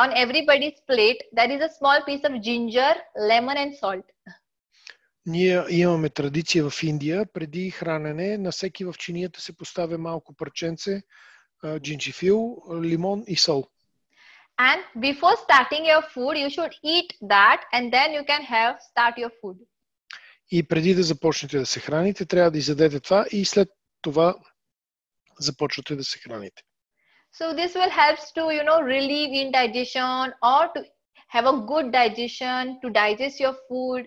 Speaker 1: on everybody's plate, there is a small piece of ginger, lemon and salt.
Speaker 2: Ние имаме традиция в Индия, преди хранене, на всеки в чинията се поставя малко парченце, джинджифил, лимон и сол.
Speaker 1: And before starting your food, you should eat that and then you can start your food.
Speaker 2: И преди да започнете да се храните, трябва да изядете това и след това започвате да се храните.
Speaker 1: So this will help to, relieve indigestion or to have a good digestion, to digest your food.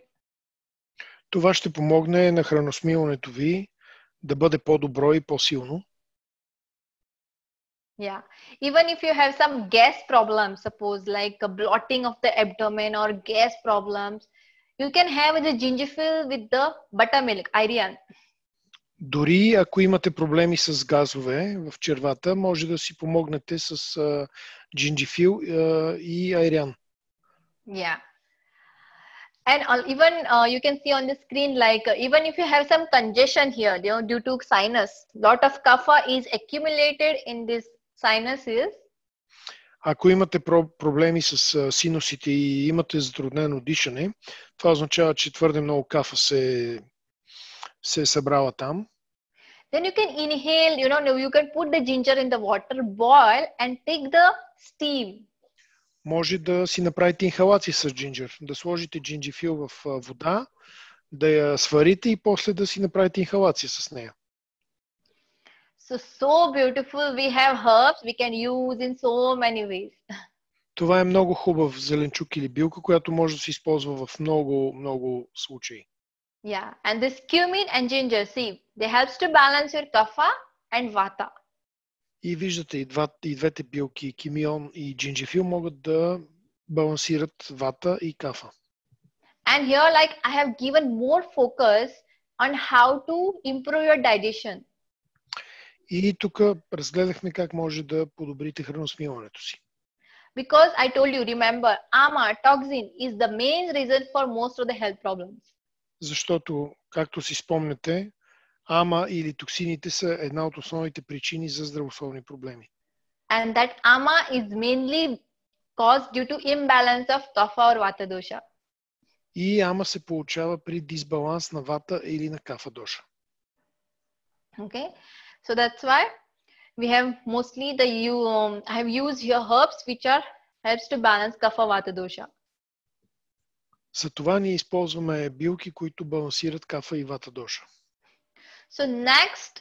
Speaker 2: Това ще помогне на храносмилането ви да бъде по-добро и по-силно.
Speaker 1: Yeah. Even if you have some gas problems, suppose like a bloating of the abdomen or gas problems, you can have the gingerfil with the buttermilk, ayran.
Speaker 2: Дори ако имате проблеми с газове в червата, може да си помогнете с джинджифил и айран.
Speaker 1: Yeah. And even you can see on the screen, like even if you have some congestion here, due to sinus, lot of kapha is accumulated in this sinuses.
Speaker 2: Ако имате проблеми с синусите и имате затруднено дишане, това означава, че твърде много кафа се е събрала там.
Speaker 1: Then you can inhale, you can put the ginger in the water, boil and take the steam.
Speaker 2: Може да си направите инхалации с джинджер, да сложите джинджифил в вода, да я сварите и после да си направите инхалация с нея.
Speaker 1: So beautiful. We have herbs we can use in so many ways.
Speaker 2: Това е много хубав зеленчук или билка, която може да се използва в много случаи.
Speaker 1: Yeah, and this cumin and ginger, see, they helps to balance your kapha and vata.
Speaker 2: И виждате, и двете билки, кимион и джинджифил, могат да балансират вата и кафа.
Speaker 1: And here, like, I have given more focus on how to improve your digestion.
Speaker 2: И тук разгледахме как може да подобрите храносмилането си.
Speaker 1: Because I told you, remember, ama, toxin is the main reason for most of the health problems.
Speaker 2: Защото, както си спомняте, ама или токсините са една от основните причини за здравословни проблеми.
Speaker 1: And that ama is mainly caused due to imbalance of kapha or vata dosha.
Speaker 2: И ама се получава при дисбаланс на вата или на кафа доша.
Speaker 1: Okay, so that's why we have mostly I have used here herbs which helps to balance kapha vata dosha.
Speaker 2: За това ние използваме билки, които балансират кафа и вата доша.
Speaker 1: So next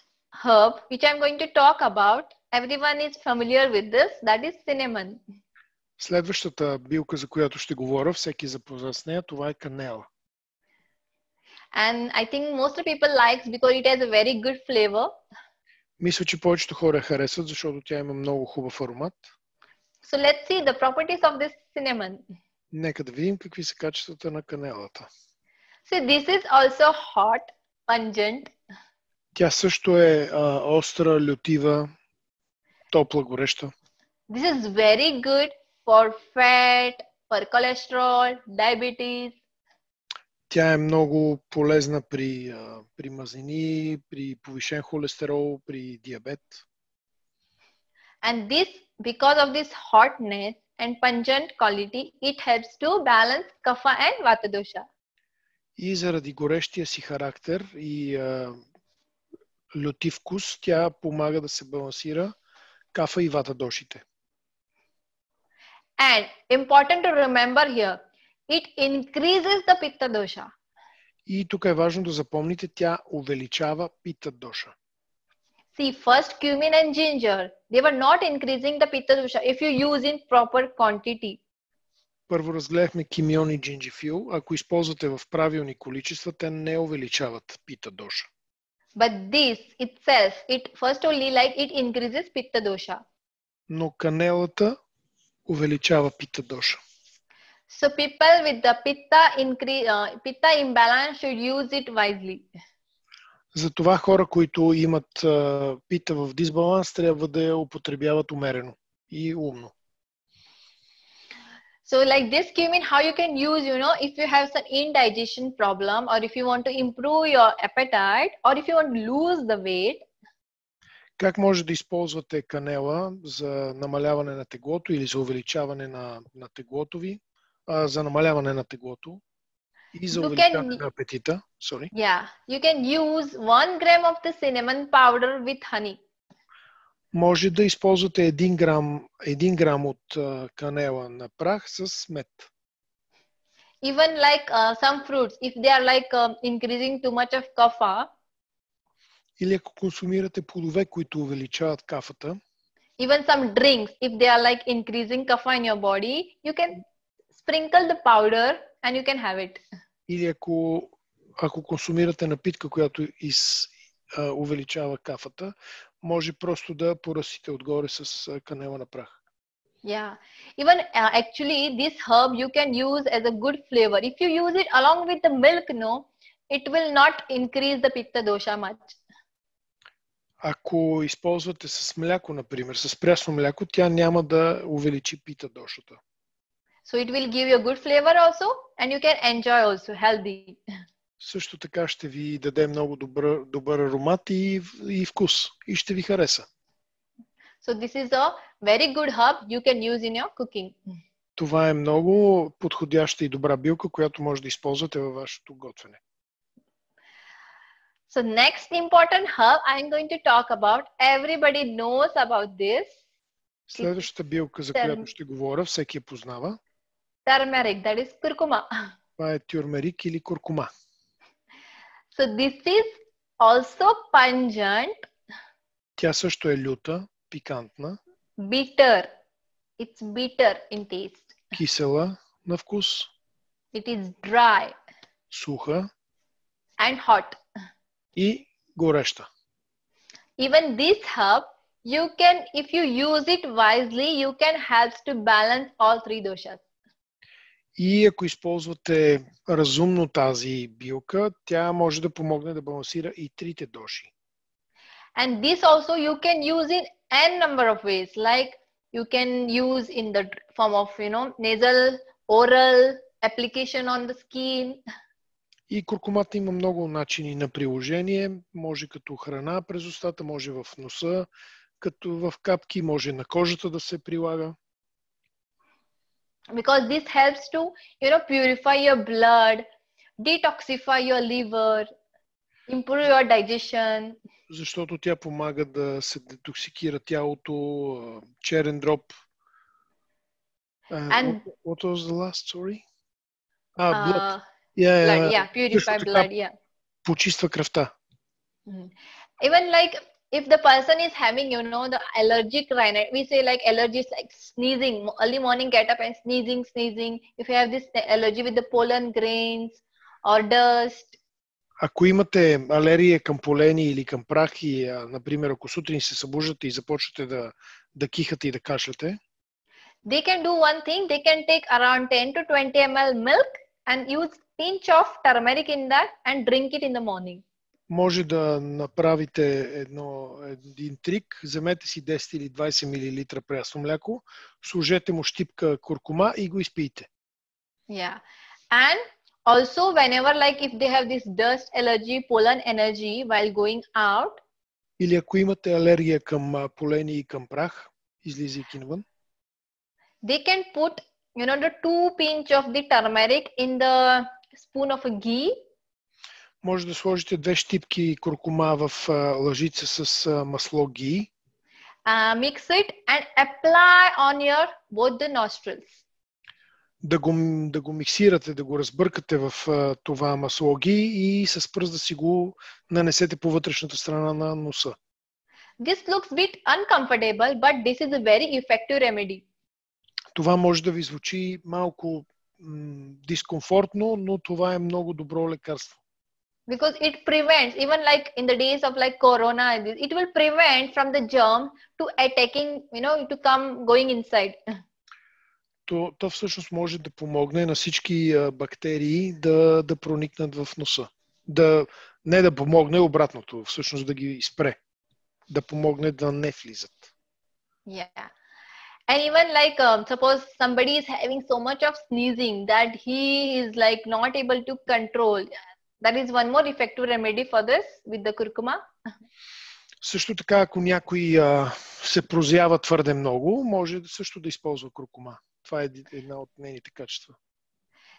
Speaker 1: herb which I'm going to talk about, everyone is familiar with this, that is cinnamon.
Speaker 2: Следващата билка, за която ще говоря, всеки запознат с нея, това е канела.
Speaker 1: And I think most of people likes because it has a very good flavor.
Speaker 2: Мисля, че повечето хора харесват, защото тя има много хубав аромат.
Speaker 1: So let's see the properties of this cinnamon.
Speaker 2: Нека да видим какви са качествата на канелата.
Speaker 1: So this is also hot, pungent.
Speaker 2: Тя също е остра, лютива, топла, гореща.
Speaker 1: This is very good for fat, for cholesterol, diabetes.
Speaker 2: Тя е много полезна при мазнини, при повишен холестерол, при диабет.
Speaker 1: And this, because of this hotness and pungent quality, it helps to balance kapha and vata dosha.
Speaker 2: И заради горещия си характер и лютив вкус, тя помага да се балансира кафа и вата дошите.
Speaker 1: And important to remember here, it increases the pitta dosha.
Speaker 2: И тук е важно да запомните, тя увеличава пита доша.
Speaker 1: See, first cumin and ginger, they were not increasing the pitta dosha if you use in proper quantity.
Speaker 2: Първо разгледахме кимион и джинджифил. Ако използвате в правилни количества, те не увеличават пита доша.
Speaker 1: But this itself, it first only like it increases pitta dosha.
Speaker 2: Но канелата увеличава пита доша.
Speaker 1: So people with the pitta imbalance should use it wisely.
Speaker 2: Затова хора, които имат пита в дисбаланс, трябва да я употребяват умерено и умно.
Speaker 1: So like this cumin, how you can use, if you have some indigestion problem or if you want to improve your appetite or if you want to lose the weight.
Speaker 2: Как може да използвате канела за намаляване на теглото или за увеличаване на теглото ви, за намаляване на теглото? И за увеличаване на апетита. Sorry.
Speaker 1: Yeah, you can use 1 gram of the cinnamon powder with honey.
Speaker 2: Може да използвате 1 грам от канела на прах с мед.
Speaker 1: Even like some fruits, if they are like increasing too much of kapha.
Speaker 2: Или ако консумирате плодове, които увеличават кафата.
Speaker 1: Even some drinks, if they are like increasing kapha in your body, you can sprinkle the powder and you can have it.
Speaker 2: Или ако консумирате напитка, която увеличава кафата, може просто да поръсите отгоре с канела на прах.
Speaker 1: Yeah, even actually this herb you can use as a good flavor. If you use it along with the milk, no, it will not increase the pitta dosha much.
Speaker 2: Ако използвате с мляко, например, с прясно мляко, тя няма да увеличи пита дошата.
Speaker 1: So it will give you a good flavor also and you can enjoy also healthy.
Speaker 2: Също така ще ви даде много добър аромат и вкус и ще ви хареса.
Speaker 1: So this is a very good herb you can use in your cooking.
Speaker 2: Това е много подходяща и добра билка, която може да използвате във вашето готвене.
Speaker 1: So next important herb I am going to talk about. Everybody knows about this.
Speaker 2: Следващата билка, за която ще говоря, всеки я познава.
Speaker 1: Turmeric, that is curcuma.
Speaker 2: Това е тюрмерик или куркума.
Speaker 1: So this is also pungent.
Speaker 2: Тя също е люта, пикантна.
Speaker 1: Bitter. It's bitter in taste.
Speaker 2: Кисела на вкус.
Speaker 1: It is dry.
Speaker 2: Суха.
Speaker 1: And hot.
Speaker 2: И гореща.
Speaker 1: Even this herb, you can, if you use it wisely, you can help to balance all three doshas.
Speaker 2: И ако използвате разумно тази билка, тя може да помогне да балансира и трите доши.
Speaker 1: And this also you can use in n number of ways. Like you can use in the form of, nasal, oral, application on the skin.
Speaker 2: И куркумата има много начини на приложение. Може като храна през устата, може в носа, като в капки, може на кожата да се прилага.
Speaker 1: Because this helps to, purify your blood, detoxify your liver, improve your digestion.
Speaker 2: Защото тя помага да се детоксикира тялото, черен дроб.
Speaker 1: And
Speaker 2: what was the last, sorry?
Speaker 1: blood.
Speaker 2: Blood,
Speaker 1: yeah, purify blood, yeah.
Speaker 2: Почиства кръвта.
Speaker 1: Even like if the person is having, the allergic rhinitis, we say like allergies like sneezing, early morning get up and sneezing. If you have this allergy with the pollen grains or dust.
Speaker 2: Ако имате алергия към полени или към прах и, например, ако сутрин се събуждате и започвате да кихате и да кашляте,
Speaker 1: they can do one thing. They can take around 10 to 20 ml milk and use pinch of turmeric in that and drink it in the morning.
Speaker 2: Може да направите един трик. Вземете си 10 или 20 мл прясно мляко, сложете му щипка куркума и го изпийте.
Speaker 1: Yeah. And also whenever like if they have this dust allergy, pollen allergy while going out.
Speaker 2: Или ако имате алергия към полени и към прах, излизайки навън.
Speaker 1: They can put, the 2 pinch of the turmeric in the spoon of a ghee.
Speaker 2: Може да сложите 2 щипки куркума в лъжица с масло ги.
Speaker 1: Mix it and apply on your both the nostrils.
Speaker 2: Да го миксирате, да го разбъркате в това масло ги и с пръст да си го нанесете по вътрешната страна на носа.
Speaker 1: This looks bit uncomfortable, but this is a very effective remedy.
Speaker 2: Това може да ви звучи малко дискомфортно, но това е много добро лекарство.
Speaker 1: Because it prevents, even like in the days of like corona, it will prevent from the germ to attacking, to come going inside.
Speaker 2: То всъщност може да помогне на всички бактерии да проникнат в носа. Не да помогне, обратното, всъщност да ги спре. Да помогне да не влизат.
Speaker 1: Yeah. And even like suppose somebody is having so much of sneezing that he is like not able to control. That is one more effective remedy for this with the curcuma.
Speaker 2: Също така, ако някой се прозява твърде много, може също да използва куркума. Това е една от нейните качества.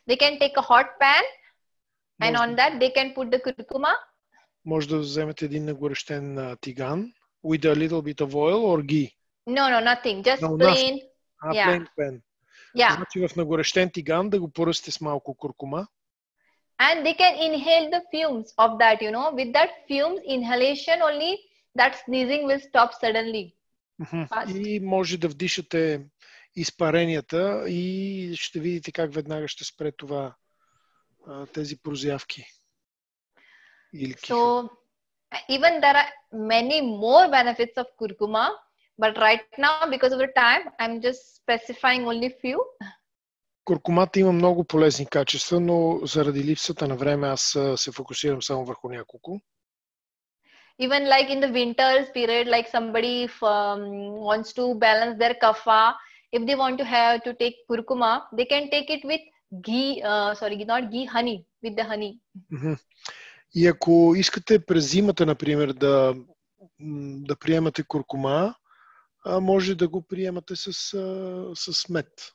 Speaker 1: They can take a hot pan And on that they can put the curcuma.
Speaker 2: Може да вземете един нагорещен тиган with a little bit of oil or ghee.
Speaker 1: No, nothing. Just
Speaker 2: No,
Speaker 1: plain. Yeah.
Speaker 2: Plain pan.
Speaker 1: Yeah.
Speaker 2: Значи в нагорещен тиган да го поръсте с малко куркума.
Speaker 1: And they can inhale the fumes of that, With that fumes inhalation only, that sneezing will stop suddenly.
Speaker 2: И може да вдишате изпаренията и ще видите как веднага ще спре това, тези прозявки.
Speaker 1: So, even there are many more benefits of curcuma, but right now, because of the time, I'm just specifying only few.
Speaker 2: Куркумата има много полезни качества, но заради липсата на време аз се фокусирам само върху няколко.
Speaker 1: Even like in the winters period, like somebody wants to balance their kapha, if they want to take curcuma, they can take it with ghee, not ghee, honey, with the honey.
Speaker 2: И ако искате през зимата, например, да приемате куркума, може да го приемате с мед.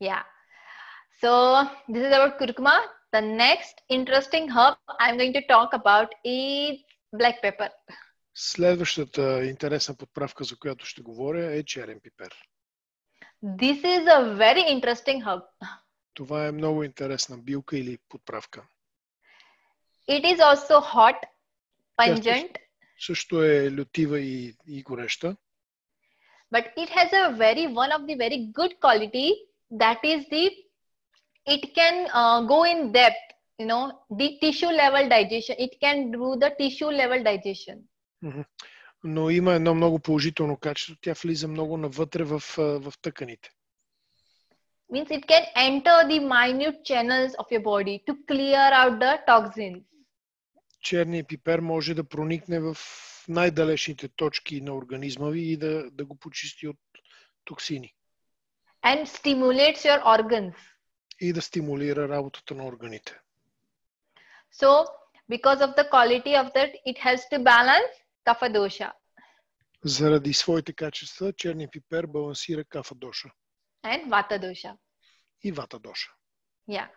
Speaker 1: Yeah. So this is about curcuma. The next interesting herb I'm going to talk about is black pepper.
Speaker 2: Следващата интересна подправка, за която ще говоря, е черен пипер.
Speaker 1: This is a very interesting herb.
Speaker 2: Това е много интересна билка или подправка.
Speaker 1: It is also hot, pungent.
Speaker 2: Също е лютива и гореща.
Speaker 1: But it has one of the very good quality, that is it can go in depth, the tissue level digestion. It can do the tissue level digestion.
Speaker 2: Но има едно много положително качество. Тя влиза много навътре в тъканите.
Speaker 1: Means it can enter the minute channels of your body to clear out the toxins.
Speaker 2: Черният пипер може да проникне в най-далечните точки на организма ви и да го почисти от токсини.
Speaker 1: And stimulates your organs.
Speaker 2: И да стимулира работата на органите.
Speaker 1: So, because of the quality of that, it helps to balance kapha dosha.
Speaker 2: Заради своите качества, черният пипер балансира кафа доша.
Speaker 1: And vata dosha.
Speaker 2: И вата доша.
Speaker 1: Yeah.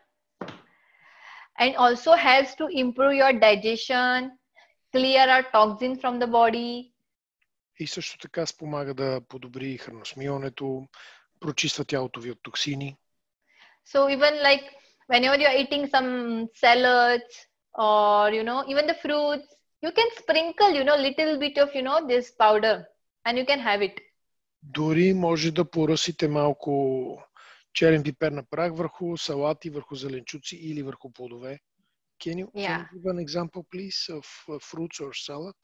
Speaker 1: And also helps to improve your digestion, clear out toxins from the body.
Speaker 2: И също така спомага да подобри храносмилането, прочиства тялото ви от токсини.
Speaker 1: So even like whenever you are eating some salads or even the fruits, you can sprinkle little bit of this powder and you can have it.
Speaker 2: Дори може да поръсите малко черен пипер на прах върху салати, върху зеленчуци или върху плодове. Can you give an example, please, of fruits or salad?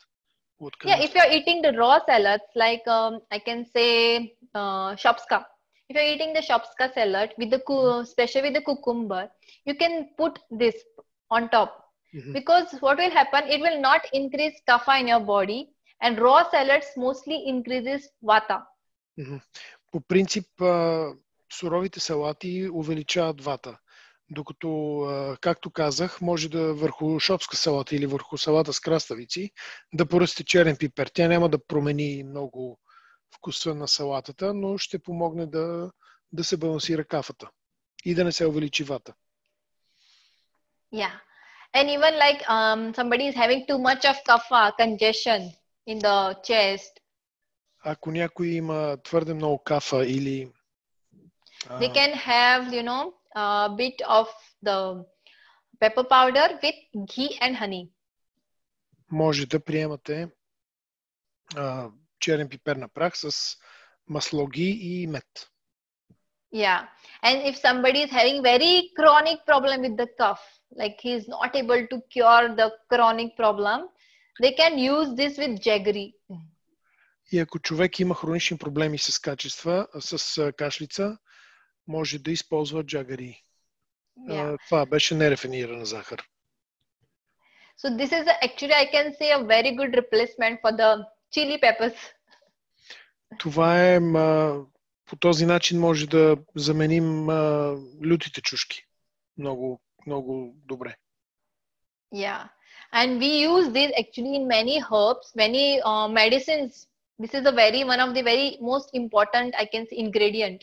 Speaker 1: If you're eating the raw salads, like I can say shopska. If you're eating the shopska salad especially with the cucumber, you can put this on top. Because what will happen, it will not increase kapha in your body, and raw salads mostly increases vata.
Speaker 2: По принцип, суровите салати увеличават вата. Докато, както казах, може да върху шопска салата или върху салата с краставици да поръсте черен пипер. Тя няма да промени много вкуса на салатата, но ще помогне да се балансира кафата и да не се увеличи вата.
Speaker 1: Yeah. And even like somebody is having too much of kapha, congestion in the chest.
Speaker 2: Ако някой има твърде много кафа или
Speaker 1: they can have, a bit of the pepper powder with ghee and honey.
Speaker 2: Може да приемате черен пипер на прах с масло, ги и мед.
Speaker 1: Yeah. And if somebody is having very chronic problem with the cough, like he is not able to cure the chronic problem, they can use this with jaggery.
Speaker 2: И ако човек има хронични проблеми с кашлица, може да използва джагари. Това беше нерафинирана захар.
Speaker 1: So this is actually, I can say, a very good replacement for the chili peppers.
Speaker 2: Това е, по този начин може да заменим лютите чушки. Много, много добре.
Speaker 1: Yeah. And we use this actually in many herbs, many medicines. This is one of the very most important, I can say, ingredient.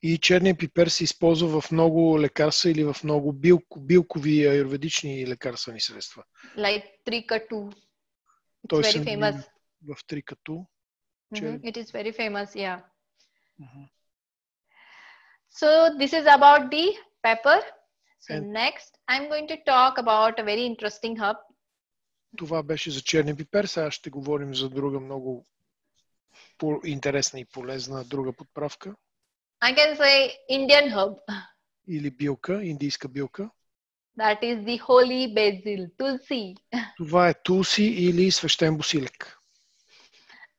Speaker 2: И черният пипер се използва в много лекарства или в много билкови аюрведични лекарствени средства.
Speaker 1: Like трикату.
Speaker 2: Той
Speaker 1: It's
Speaker 2: се
Speaker 1: very
Speaker 2: намира
Speaker 1: famous.
Speaker 2: в трикату.
Speaker 1: It is very famous, yeah.
Speaker 2: Mm-hmm.
Speaker 1: So this is about the pepper. So
Speaker 2: And
Speaker 1: next, I'm going to talk about a very interesting herb.
Speaker 2: това беше за черния пипер. Сега ще говорим за друга много интересна и полезна друга подправка.
Speaker 1: I can say Indian herb.
Speaker 2: Или билка, индийска билка.
Speaker 1: That is the holy basil, tulsi.
Speaker 2: Това е тулси или свещен босилек.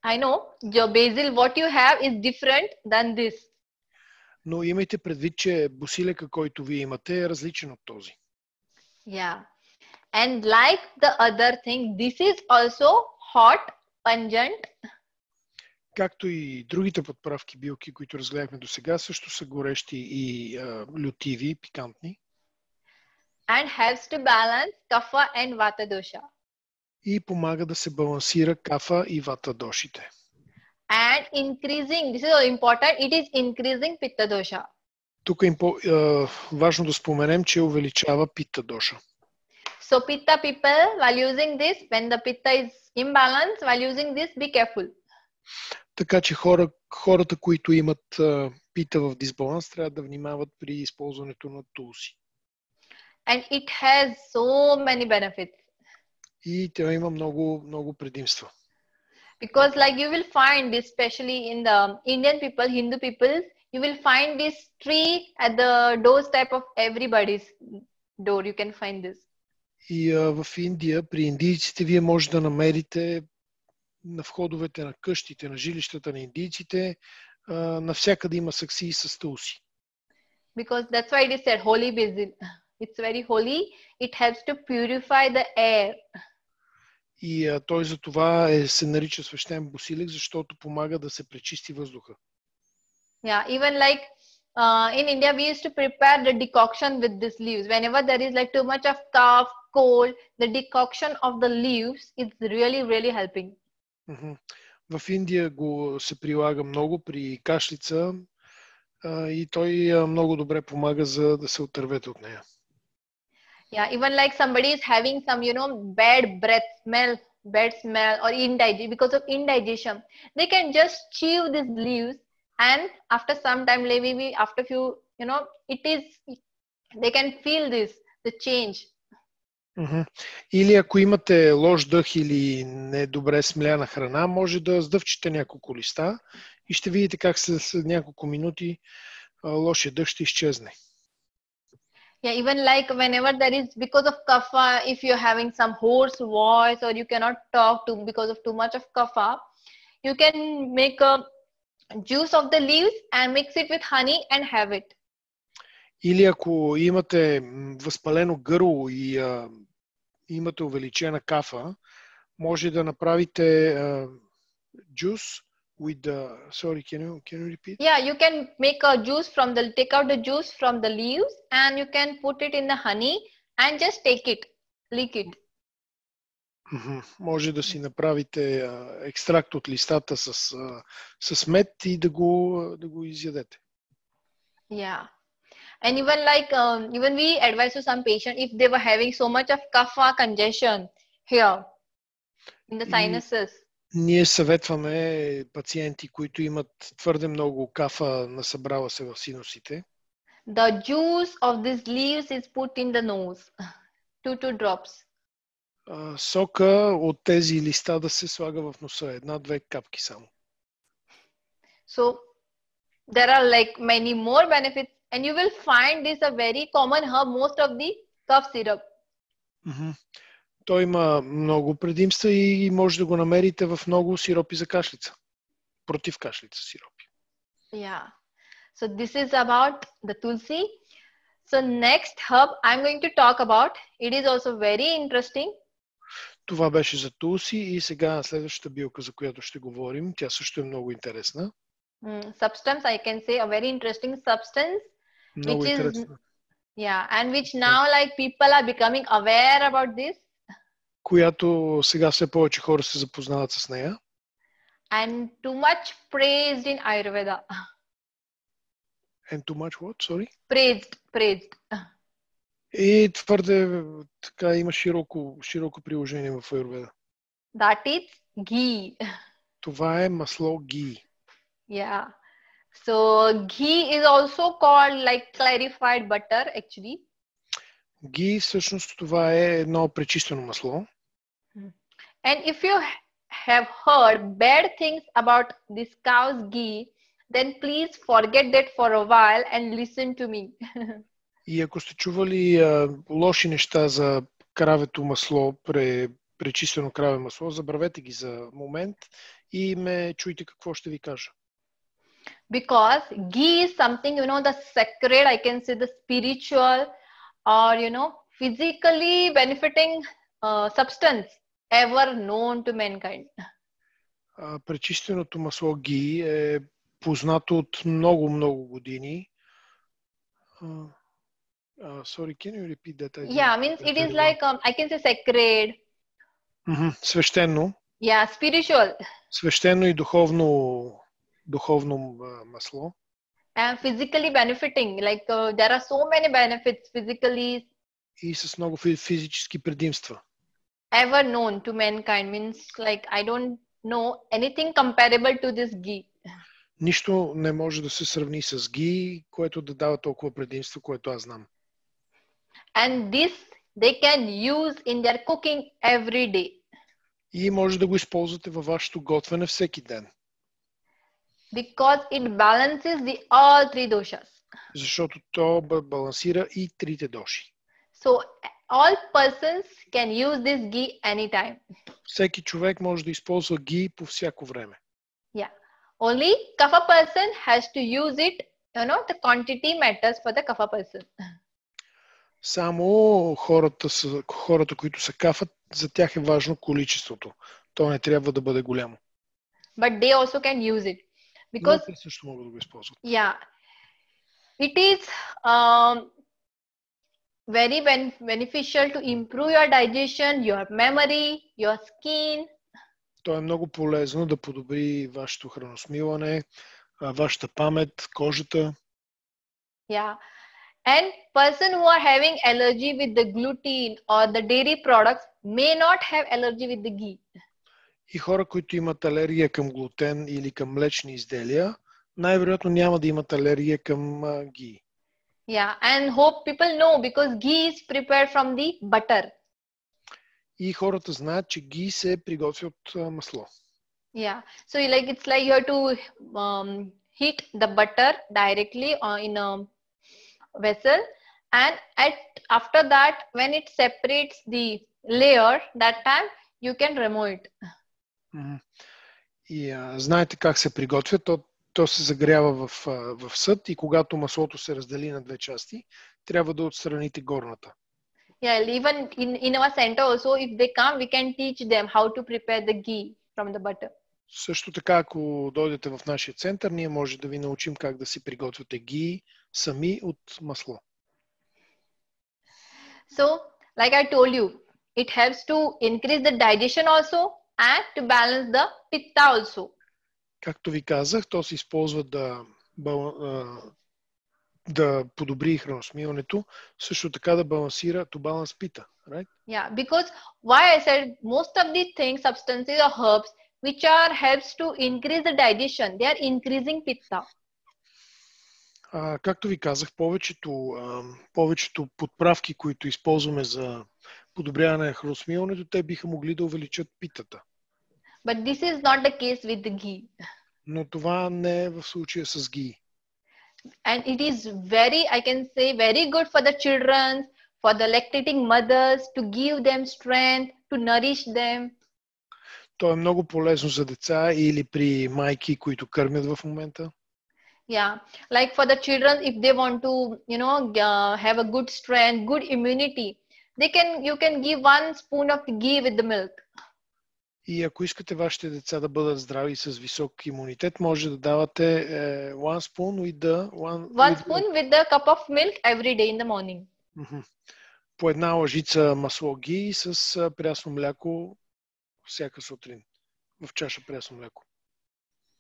Speaker 1: I know, your basil, what you have is different than this.
Speaker 2: Но имайте предвид, че босилека, който вие имате, е различен от този.
Speaker 1: Yeah. And like the other thing, this is also hot, pungent.
Speaker 2: Както и другите подправки билки, които разгледахме до сега, също са горещи и лютиви, пикантни.
Speaker 1: And helps to balance kapha and vata dosha.
Speaker 2: И помага да се балансира кафа и вата дошите.
Speaker 1: And increasing, this is important, it is increasing pitta dosha.
Speaker 2: Тук е важно да споменем, че увеличава пита доша.
Speaker 1: So pitta people, while using this, when the pitta is imbalance, while using this, be careful.
Speaker 2: Така че хората, които имат пита в дисбаланс, трябва да внимават при използването на тулси.
Speaker 1: And it has so many benefits.
Speaker 2: И тя има много, много предимства.
Speaker 1: Because like you will find, especially in the Indian people, Hindu people, you will find this tree at the doorstep of everybody's door. You can find this.
Speaker 2: И в Индия, при индийците, вие може да намерите на входовете на къщите, на жилищата на индийците, навсякъде има саксии с тулси.
Speaker 1: Because that's why it is said holy basil. It's very holy. It helps to purify the air.
Speaker 2: И той за това се нарича свещен босилек, защото помага да се пречисти въздуха.
Speaker 1: Yeah, even like in India, we used to prepare the decoction with these leaves. Whenever there is like too much of cough, cold, the decoction of the leaves is really, really helping.
Speaker 2: В Индия се прилага много при кашлица и той много добре помага за да се отървете от нея.
Speaker 1: Yeah, even like somebody is having some, bad breath smell or indigestion, because of indigestion, they can just chew these leaves, and after some time, maybe after few, they can feel the change.
Speaker 2: Или ако имате лош дъх или недобре смляна храна, може да сдъвчете няколко листа и ще видите как след няколко минути лошия дъх ще изчезне.
Speaker 1: Yeah, even like whenever there is, because of kapha, if you're having some hoarse voice or you cannot talk because of too much of kapha, you can make a juice of the leaves and mix it with honey and have it.
Speaker 2: Или ако имате възпалено гърло и имате увеличена кафа, може да направите джус with the, sorry, can you repeat?
Speaker 1: Yeah, you can make a juice take out the juice from the leaves and you can put it in the honey and just take it, lick it.
Speaker 2: Може да си направите екстракт от листата с мед и да го изядете.
Speaker 1: Yeah. And even like, even we advise to some patient if they were having so much of kapha congestion here in the sinuses.
Speaker 2: Ние съветваме пациенти, които имат твърде много кафа насъбрала се в синусите.
Speaker 1: The juice of these leaves is put in the nose. 2 drops.
Speaker 2: Сока от тези листа да се слага в носа. 1-2 капки само.
Speaker 1: So there are like many more benefits, and you will find this a very common herb most of the cough syrup.
Speaker 2: Той има много предимства и може да го намерите в много сиропи за кашлица. Против кашлица сиропи.
Speaker 1: Yeah. So this is about the tulsi. So next herb I'm going to talk about. It is also very interesting.
Speaker 2: Това беше за тулси и сега следващата билка, за която ще говорим, тя също е много интересна.
Speaker 1: Substance, I can say, a very interesting substance.
Speaker 2: Много
Speaker 1: which
Speaker 2: интересна.
Speaker 1: is, yeah, and which now like people are becoming aware about this.
Speaker 2: Която сега все повече хора се запознават с нея.
Speaker 1: And too much praised in Ayurveda.
Speaker 2: And too much what? Sorry?
Speaker 1: Praised.
Speaker 2: И твърде така има широко приложение в аюрведа.
Speaker 1: That is ghee.
Speaker 2: Това е масло ги.
Speaker 1: Yeah. So ghee is also called like clarified butter actually.
Speaker 2: Ги всъщност това е едно пречистено масло.
Speaker 1: And if you have heard bad things about this cow's ghee, then please forget that for a while and listen to me.
Speaker 2: И ако сте чували лоши неща за кравето масло, пречистено краве масло, забравете ги за момент и ме чуйте какво ще ви кажа.
Speaker 1: Because ghee is something, the sacred, I can say the spiritual or, physically benefiting substance ever known to mankind.
Speaker 2: Пречистеното масло ги е познато от много години. Sorry, can you repeat that?
Speaker 1: Yeah, means it is like, I can say sacred.
Speaker 2: Свещено.
Speaker 1: Yeah, spiritual.
Speaker 2: Свещено и духовно масло.
Speaker 1: And physically benefiting, like there are so many benefits physically.
Speaker 2: И с много физически предимства.
Speaker 1: Ever known to mankind, means like I don't know anything comparable to this ghee.
Speaker 2: Нищо не може да се сравни с ги, което да дава толкова предимство, което аз знам.
Speaker 1: And this they can use in their cooking every day.
Speaker 2: И може да го използвате във вашето готвене всеки ден.
Speaker 1: Because it balances the all three doshas.
Speaker 2: Защото то балансира и трите доши.
Speaker 1: So all persons can use this ghee anytime.
Speaker 2: Всеки човек може да използва ги по всяко време.
Speaker 1: Yeah. Only kapha person has to use it, the quantity matters for the kapha person.
Speaker 2: Само хората, които са кафът, за тях е важно количеството. То не трябва да бъде голямо.
Speaker 1: But they also can use it. Because,
Speaker 2: те също могат да го използват.
Speaker 1: Yeah. It is very beneficial to improve your digestion, your memory, your skin.
Speaker 2: То е много полезно да подобри вашето храносмилане, вашата памет, кожата.
Speaker 1: Yeah. And person who are having allergy with the gluten or the dairy products may not have allergy with the ghee.
Speaker 2: И хора, които имат алергия към глутен или към млечни изделия, най-вероятно няма да имат алергия към ги.
Speaker 1: Yeah, and hope people know because ghee is prepared from the butter.
Speaker 2: И хората знаят, че ги се приготвя от масло.
Speaker 1: Yeah, so it's like you have to heat the butter directly in a vessel, and after that, when it separates the layer, that time you can remove it.
Speaker 2: И знаете как се приготвя. То се загрява в съд и когато маслото се раздели на две части, трябва да отстраните горната.
Speaker 1: Yeah, even in our center also, if they come, we can teach them how to prepare the ghee from the butter.
Speaker 2: Също така, ако дойдете в нашия център, ние може да ви научим как да си приготвяте ги сами от масло.
Speaker 1: So, like I told you, it helps to increase the digestion also and to balance the pitta also.
Speaker 2: Както ви казах, то се използва да подобри храносмилането, също така да балансира, to balance pitta, right?
Speaker 1: Yeah, because why I said most of the things, substances or herbs, which helps to increase the digestion, they are increasing pitta.
Speaker 2: Както ви казах, повечето подправки, които използваме за подобряване на храносмилането, те биха могли да увеличат питата.
Speaker 1: But this is not the case with the ghee.
Speaker 2: Но това не е в случая с ги.
Speaker 1: And it is very, I can say, very good for the children, for the lactating mothers, to give them strength, to nourish them.
Speaker 2: То е много полезно за деца или при майки, които кърмят в момента.
Speaker 1: Yeah, like for the children, if they want to, have a good strength, good immunity, you can give 1 spoon of ghee with the milk.
Speaker 2: И ако искате вашите деца да бъдат здрави с висок имунитет, може да давате 1 spoon with
Speaker 1: the cup of milk every day in the morning.
Speaker 2: По една лъжица масло ги с прясно мляко всяка сутрин. В чаша прясно мляко.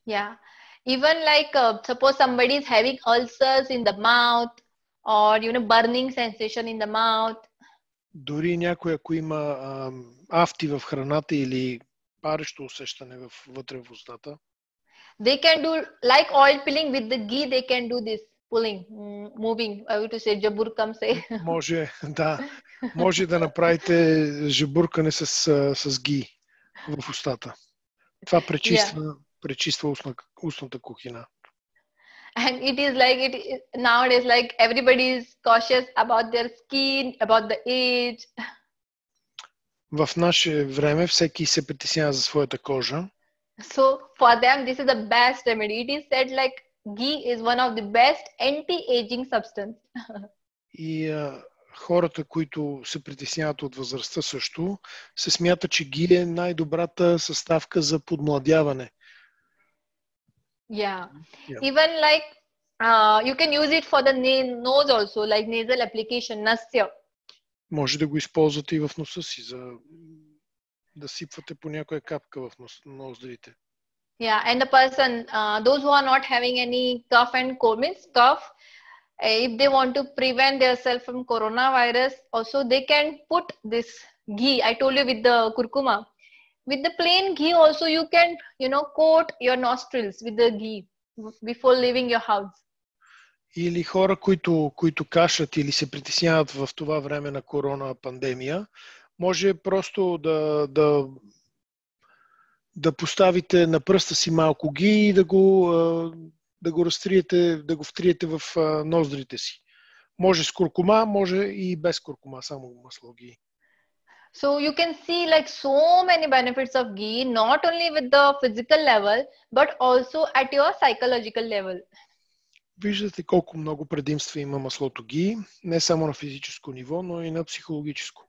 Speaker 1: Yeah. Even like suppose somebody is having ulcers in the mouth or burning sensation in the mouth.
Speaker 2: Дори някой, ако има афти в храната или парещо усещане вътре в устата,
Speaker 1: they can do like oil peeling with the ghee. They can do this pulling, moving. I would say jabur say.
Speaker 2: Може да направите жабуркане с ги в устата. Това пречиства устната кухина.
Speaker 1: And it is like nowadays, like everybody is cautious about their skin, about the age.
Speaker 2: В наше време всеки се притеснява за своята кожа.
Speaker 1: So for them, this is the best remedy. It is said like ghee is one of the best anti-aging substance.
Speaker 2: И хората, които се притесняват от възрастта също, се смята, че ги е най-добрата съставка за подмладяване.
Speaker 1: Yeah. Even like you can use it for the nose also, like nasal application, nasya.
Speaker 2: Може да го използвате и в носа си, за да сипвате по някоя капка в ноздрите.
Speaker 1: Yeah, and the person, those who are not having any cough and cold, means cough, if they want to prevent themselves from coronavirus, also they can put this ghee. I told you with the curcuma. With the plain ghee also you can, coat your nostrils with the ghee before leaving your house.
Speaker 2: Или хора, които кашлят или се притесняват в това време на корона пандемия, може просто да поставите на пръста си малко ги и да го разтриете, да го втриете в ноздрите си. Може с куркума, може и без куркума, само масло ги.
Speaker 1: So you can see like so many benefits of ghee, not only with the physical level, but also at your psychological level.
Speaker 2: Виждате колко много предимства има маслото ги, не само на физическо ниво, но и на психологическо.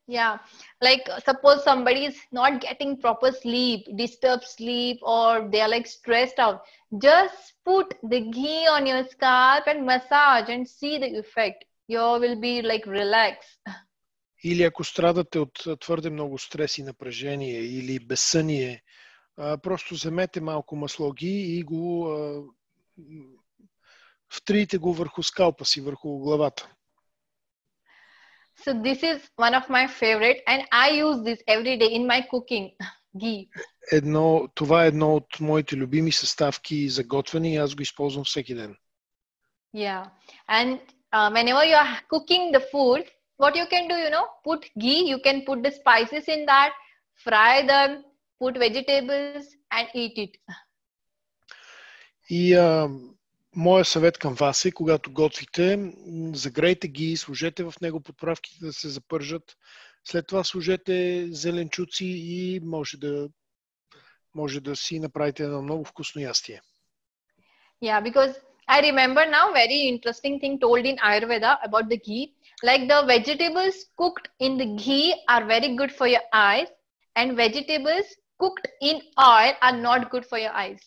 Speaker 1: Yeah, like suppose somebody is not getting proper sleep, disturbed sleep, or they are like stressed out. Just put the ghee on your scalp and massage and see the effect. You will be like relaxed.
Speaker 2: Или ако страдате от твърде много стрес и напрежение или безсъние, просто вземете малко масло ги и го втрийте го върху скалпа си, върху главата.
Speaker 1: So this is one of my favorite and I use this every day in my cooking, ghee.
Speaker 2: Това е едно от моите любими съставки за готвене и аз го използвам всеки ден.
Speaker 1: Yeah, and whenever you are cooking the food, what you can do, put ghee, you can put the spices in that, fry them, put vegetables and eat it.
Speaker 2: И моя съвет към вас е, когато готвите, загрейте ги, сложете в него подправките да се запържат, след това сложете зеленчуци и може да си направите едно много вкусно ястие.
Speaker 1: Yeah, because I remember now very interesting thing told in Ayurveda about the ghee. Like the vegetables cooked in the ghee are very good for your eyes, and vegetables cooked in oil are not good for your eyes.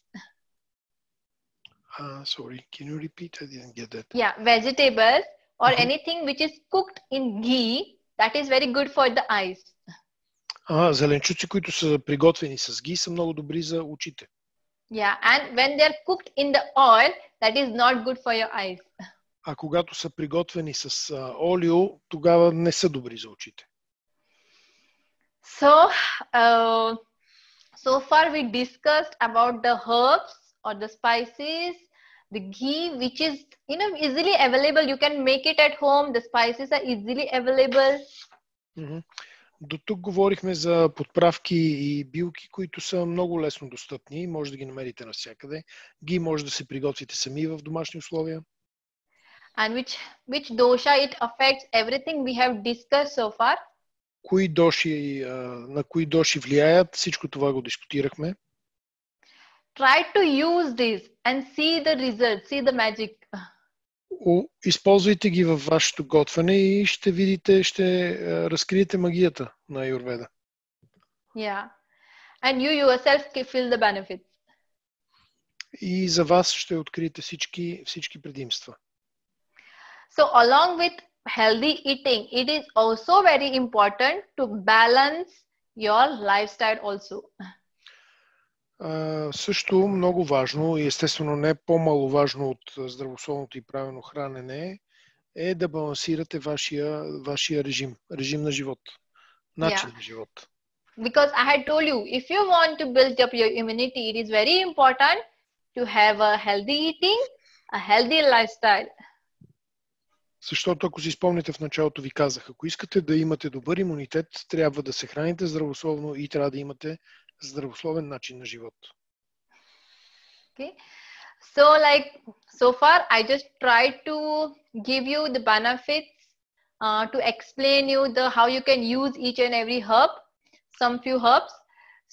Speaker 2: Sorry, can you repeat? I didn't get that.
Speaker 1: Yeah, vegetables or anything which is cooked in ghee, that is very good for the eyes.
Speaker 2: Зеленчуци, които са приготвени с ги, са много добри за очите.
Speaker 1: Yeah, and when they are cooked in the oil, that is not good for your eyes.
Speaker 2: А когато са приготвени с олио, тогава не са добри за очите.
Speaker 1: So far we discussed about the herbs or the spices, the ghee, which is easily available. You can make it at home. The spices are easily available.
Speaker 2: До тук говорихме за подправки и билки, които са много лесно достъпни. Може да ги намерите навсякъде. Ги може да се приготвите сами в домашни условия.
Speaker 1: And which dosha it affects, everything we have discussed so far.
Speaker 2: На кои доши влияят, всичко това го дискутирахме.
Speaker 1: Try to use this and see the result, see the magic.
Speaker 2: Използвайте ги във вашето готвене и ще видите, ще разкриете магията на аюрведа.
Speaker 1: Yeah. And you yourself can feel the benefits.
Speaker 2: И за вас ще откриете всички предимства.
Speaker 1: So along with healthy eating, it is also very important to balance your lifestyle also.
Speaker 2: Също много важно и естествено не по-маловажно от здравословното и правилно хранене е да балансирате вашия режим на живот, начин на живот.
Speaker 1: Because I had told you, if you want to build up your immunity, it is very important to have a healthy eating, a healthy lifestyle.
Speaker 2: Защото ако си спомните в началото ви казах, ако искате да имате добър имунитет, трябва да се храните здравословно и трябва да имате здравословен начин на живот.
Speaker 1: Okay. So so far I just tried to give you the benefits, to explain you how you can use each and every herb, some few herbs.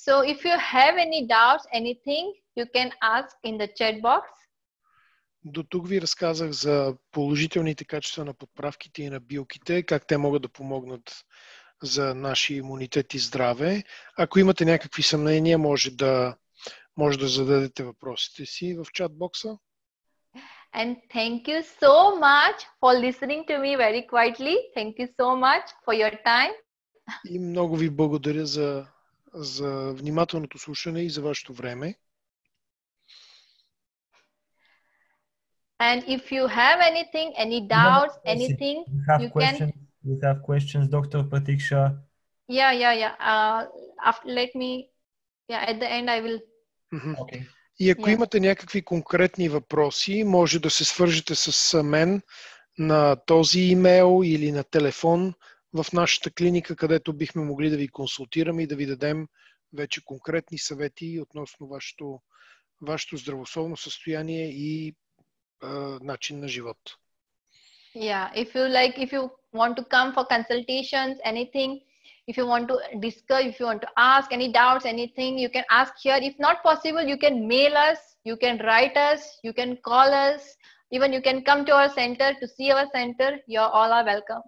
Speaker 1: So if you have any doubts, anything, you can ask in the chat box.
Speaker 2: До тук ви разказах за положителните качества на подправките и на билките, как те могат да помогнат за нашия имунитет и здраве. Ако имате някакви съмнения, може да зададете въпросите си в чат-бокса.
Speaker 1: And thank you so much for listening to me very quietly. Thank you so much for your time.
Speaker 2: И много ви благодаря за внимателното слушане и за вашето време.
Speaker 1: And if you have anything, any doubts, anything, you can...
Speaker 3: We have questions, Dr. Pratiksha.
Speaker 1: Yeah. Let me... Yeah, at the end I will...
Speaker 3: Okay.
Speaker 2: И ако имате някакви конкретни въпроси, може да се свържете с мен на този имейл или на телефон в нашата клиника, където бихме могли да ви консултираме и да ви дадем вече конкретни съвети относно вашето здравословно състояние и начин на живот.
Speaker 1: Yeah, if you want to come for consultations, anything, if you want to discuss, if you want to ask any doubts, anything, you can ask here. If not possible, you can mail us, you can write us, you can call us, even you can come to our center to see our center. You all are welcome.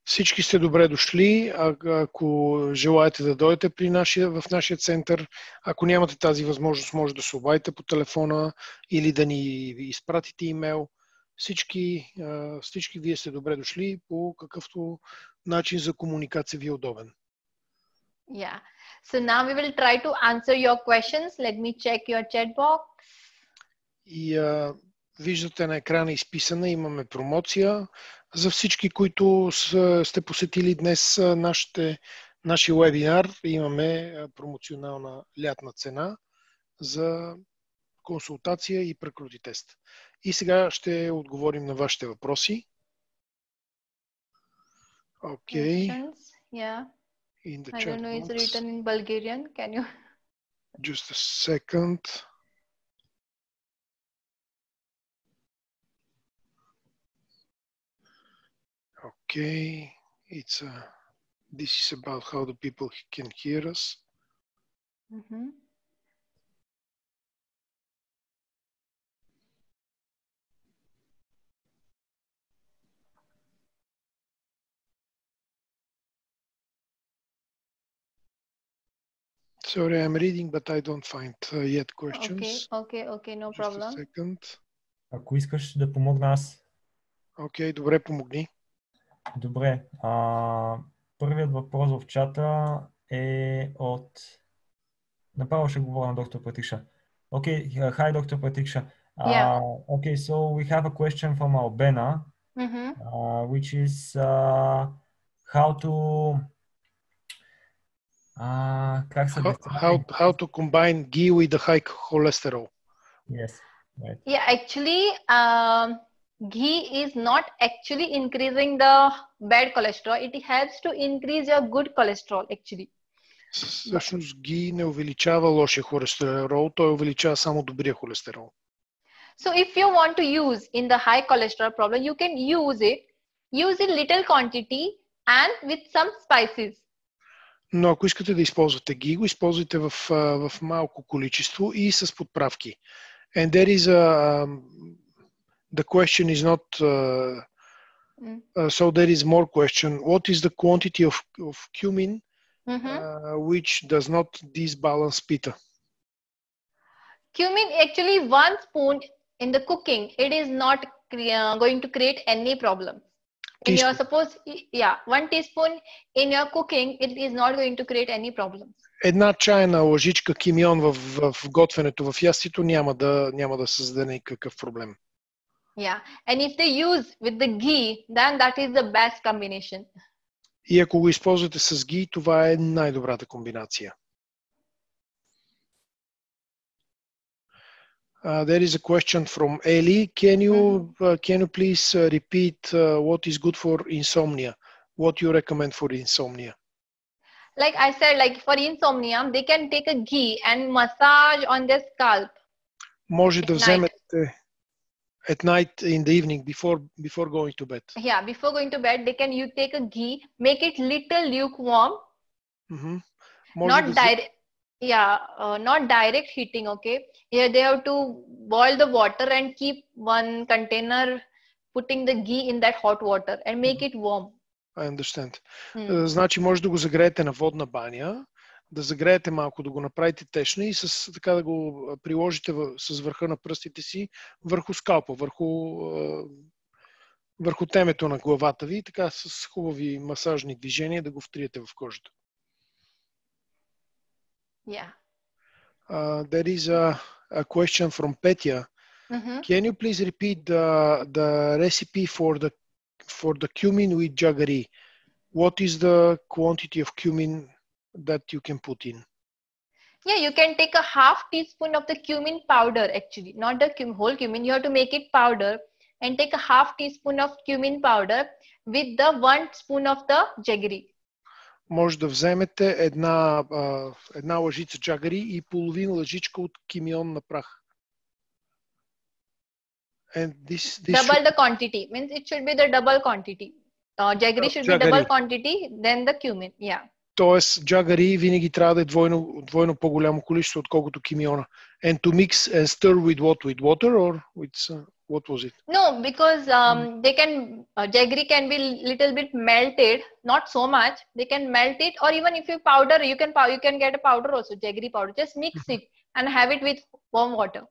Speaker 2: Всички сте добре дошли. Ако желаете да дойдете в нашия център, ако нямате тази възможност, може да се обадите по телефона или да ни изпратите имейл. Всички вие сте добре дошли по какъвто начин за комуникация ви е удобен.
Speaker 1: Yeah. So now we will try to answer your questions. Let me check your chat box. И
Speaker 2: виждате на екрана изписана, имаме промоция за всички, които сте посетили днес нашия вебинар. Имаме промоционална лятна цена за консултация и прекрути тест. И сега ще отговорим на вашите въпроси. Okay.
Speaker 1: Yeah.
Speaker 2: In the
Speaker 1: I
Speaker 2: chat
Speaker 1: don't know, it's
Speaker 2: box.
Speaker 1: written in Bulgarian. Can you?
Speaker 2: Just a second. Okay. This is about how the people can hear us.
Speaker 1: Mm-hmm.
Speaker 2: Sorry, I'm reading, but I don't find yet questions.
Speaker 1: Okay, no problem.
Speaker 2: Just a second.
Speaker 3: Ако искаш да помогна аз.
Speaker 2: Окей, добре, помогни.
Speaker 3: Добре. Първият въпрос в чата е от... Направо ще говоря на доктор Пратикша. Okay, hi Dr. Pratiksha.
Speaker 1: Yeah.
Speaker 3: Okay, so we have a question from Albena, which is how to
Speaker 2: how to combine ghee with the high cholesterol.
Speaker 3: Yes, right.
Speaker 1: Yeah, actually, ghee is not actually increasing the bad cholesterol. It helps to increase your good cholesterol, actually.
Speaker 2: Всъщност ghee не увеличава лошия холестерол, той увеличава само добрия холестерол.
Speaker 1: So if you want to use in the high cholesterol problem, you can use it little quantity and with some spices.
Speaker 2: Но ако искате да използвате ghee, го използвайте в малко количество и с подправки. And there is the question is not so there is more question. What is the quantity of cumin which does not disbalance pitta?
Speaker 1: Cumin, actually 1 spoon in the cooking, it is not going to create any problem. In your suppose, yeah, 1 teaspoon in your cooking, it is not going to create any problems.
Speaker 2: Една чайна лъжичка кимион в готвенето, в ястието няма да създаде никакъв проблем.
Speaker 1: Yeah, and if they use with the ghee, then that is the best combination.
Speaker 2: И ако го използвате с ги, това е най-добрата комбинация. There is a question from Eli. Can you please repeat what is good for insomnia? What you recommend for insomnia?
Speaker 1: Like I said, like for insomnia, they can take a ghee and massage on their scalp.
Speaker 2: Може да вземете at night in the evening before going to bed.
Speaker 1: Yeah, before going to bed, you take a ghee, make it little lukewarm. Not direct. Yeah, not direct heating. Okay. Here they have to boil the water and keep one container, putting the ghee in that hot water and make it warm.
Speaker 2: I understand. Значи може да го загреете на водна баня, да загреете малко, да го направите течно и така да го приложите с върха на пръстите си върху скалпа, върху темето на главата ви, така с хубави масажни движения да го втриете в кожата.
Speaker 1: Yeah.
Speaker 2: There is a question from Petya. Can you please repeat the recipe for the cumin with jaggery? What is the quantity of cumin that you can put in?
Speaker 1: Yeah, you can take a half teaspoon of the cumin powder, actually, not the whole cumin. You have to make it powder and take a half teaspoon of cumin powder with the 1 spoon of the jaggery.
Speaker 2: Може да вземете една лъжица джагари и половин лъжичка от кимион на прах. And this
Speaker 1: double the quantity, means it should be the double quantity. Jaggery should be double quantity than the cumin. Yeah.
Speaker 2: Тоест джагари винаги трябва да е двойно по-голямо количество, отколкото кимиона. And to mix and stir with what? With water or with what was it?
Speaker 1: No, because jaggery can be little bit melted, not so much. They can melt it, or even if you powder, you can get a powder also, jaggery powder. Just mix it and have it with warm water.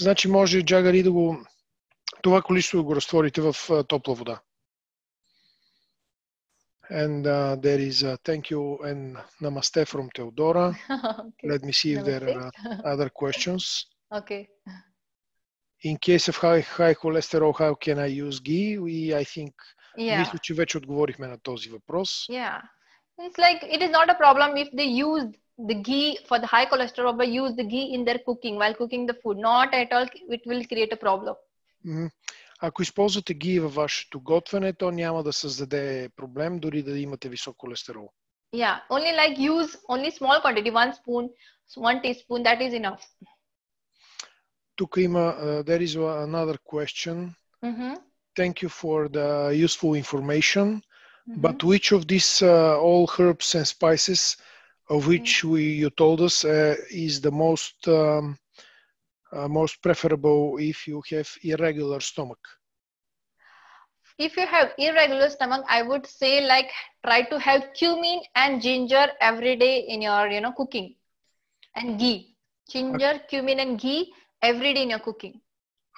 Speaker 2: Значи може джагари това количество да го разтворите в топла вода. And there is a thank you and namaste from Teodora. Okay. Let me see if there are other questions.
Speaker 1: Okay.
Speaker 2: In case of high cholesterol, how can I use ghee? I think мисля, че вече отговорихме на този въпрос.
Speaker 1: Yeah. It's like it is not a problem if they use the ghee for the high cholesterol, but use the ghee in their cooking while cooking the food. Not at all it will create a problem.
Speaker 2: Ако използвате ги във вашето готвене, то няма да създаде проблем, дори да имате висок холестерол.
Speaker 1: Yeah, only like use only small quantity, 1 spoon, 1 teaspoon, that is enough.
Speaker 2: Тук има, there is another question. Thank you for the useful information. But which of these all herbs and spices of which you told us is the most preferable if you have irregular stomach?
Speaker 1: If you have irregular stomach, I would say like try to have cumin and ginger every day in your cooking, and ghee. Ginger, cumin and ghee every day in your cooking.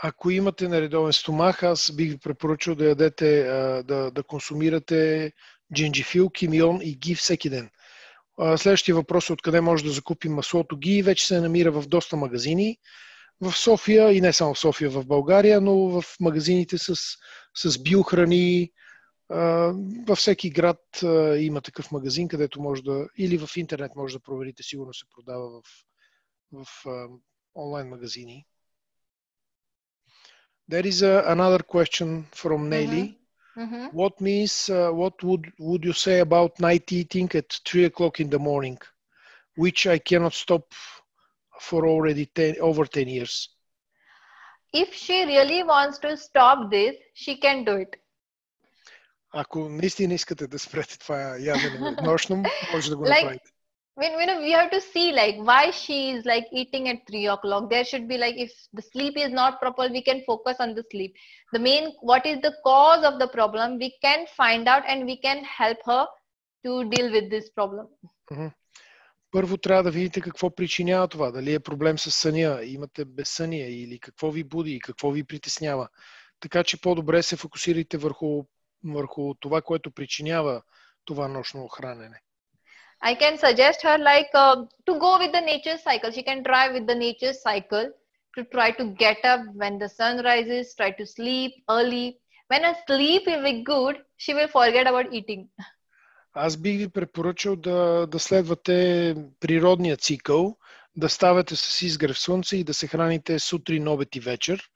Speaker 2: Ако имате нередовен стомах, аз бих ви препоръчал да ядете, да консумирате джинджифил, кимион и ги всеки ден. Следващия въпрос е откъде може да закупим маслото ги. Вече се намира в доста магазини в София и не само в София, в България, но в магазините с биохрани. Във всеки град има такъв магазин, където може да, или в интернет може да проверите, сигурно се продава в онлайн магазини. There is another question from Nelly. What would you say about night eating at 3 o'clock in the morning, which I cannot stop for already over 10 years?
Speaker 1: If she really wants to stop this, she can do it.
Speaker 2: Ако наистина искате да спрете това ядене нощно, може да го направите.
Speaker 1: We have to see like why she is like eating at 3 o'clock. There should be like if the sleep is not proper, we can focus on the sleep. What is the cause of the problem? We can find out and we can help her to deal with this problem.
Speaker 2: Първо трябва да видите какво причинява това. Дали е проблем с съня, имате безсъние или какво ви буди, какво ви притеснява. Така че по-добре се фокусирайте върху това, което причинява това нощно хранене.
Speaker 1: I can suggest her like to go with the nature cycle. She can try with the nature cycle to try to get up when the sun rises, try to sleep early. When her sleep will be good, she will forget about eating.
Speaker 2: Аз бих ви препоръчал да следвате природния цикъл, да ставате с изгрев слънце и да се храните сутрин, обед и вечер.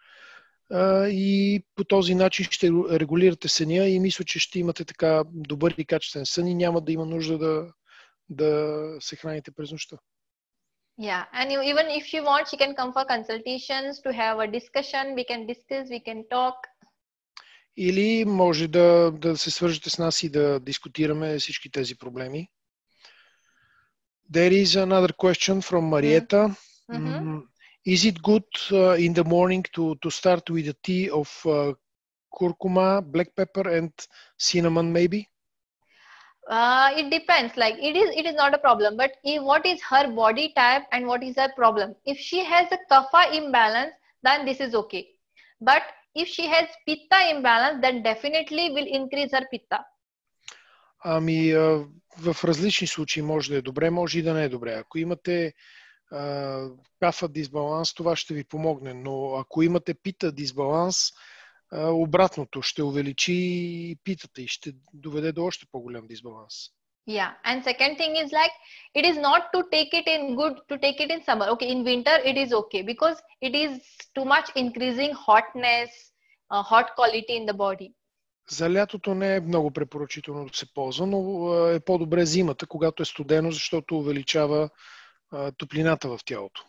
Speaker 2: И по този начин ще регулирате съня и мисля, че ще имате така добър и качествен сън и няма да има нужда да се храните през нощта.
Speaker 1: Yeah, and even if she wants, she can come for consultations to have a discussion. We can discuss, we can talk.
Speaker 2: Или може да се свържете с нас и да дискутираме всички тези проблеми. There is another question from Marietta. Is it good in the morning to start with a tea of curcuma, black pepper and cinnamon maybe?
Speaker 1: It depends. Like it is not a problem. But what is her body type and what is her problem? If she has a kapha imbalance, then this is okay. But if she has pitta imbalance, then definitely will increase her pitta.
Speaker 2: Ами, в различни случаи може да е добре, може и да не е добре. Ако имате кафа дисбаланс, това ще ви помогне. Но ако имате пита дисбаланс, обратното ще увеличи питата и ще доведе до още по-голям дисбаланс.
Speaker 1: Yeah, and second thing is like it is not to take it in summer. Okay, in winter it is okay because it is too much increasing hotness, hot quality in the body.
Speaker 2: За лятото не е много препоръчително да се ползва, но е по-добре зимата, когато е студено, защото увеличава топлината в тялото.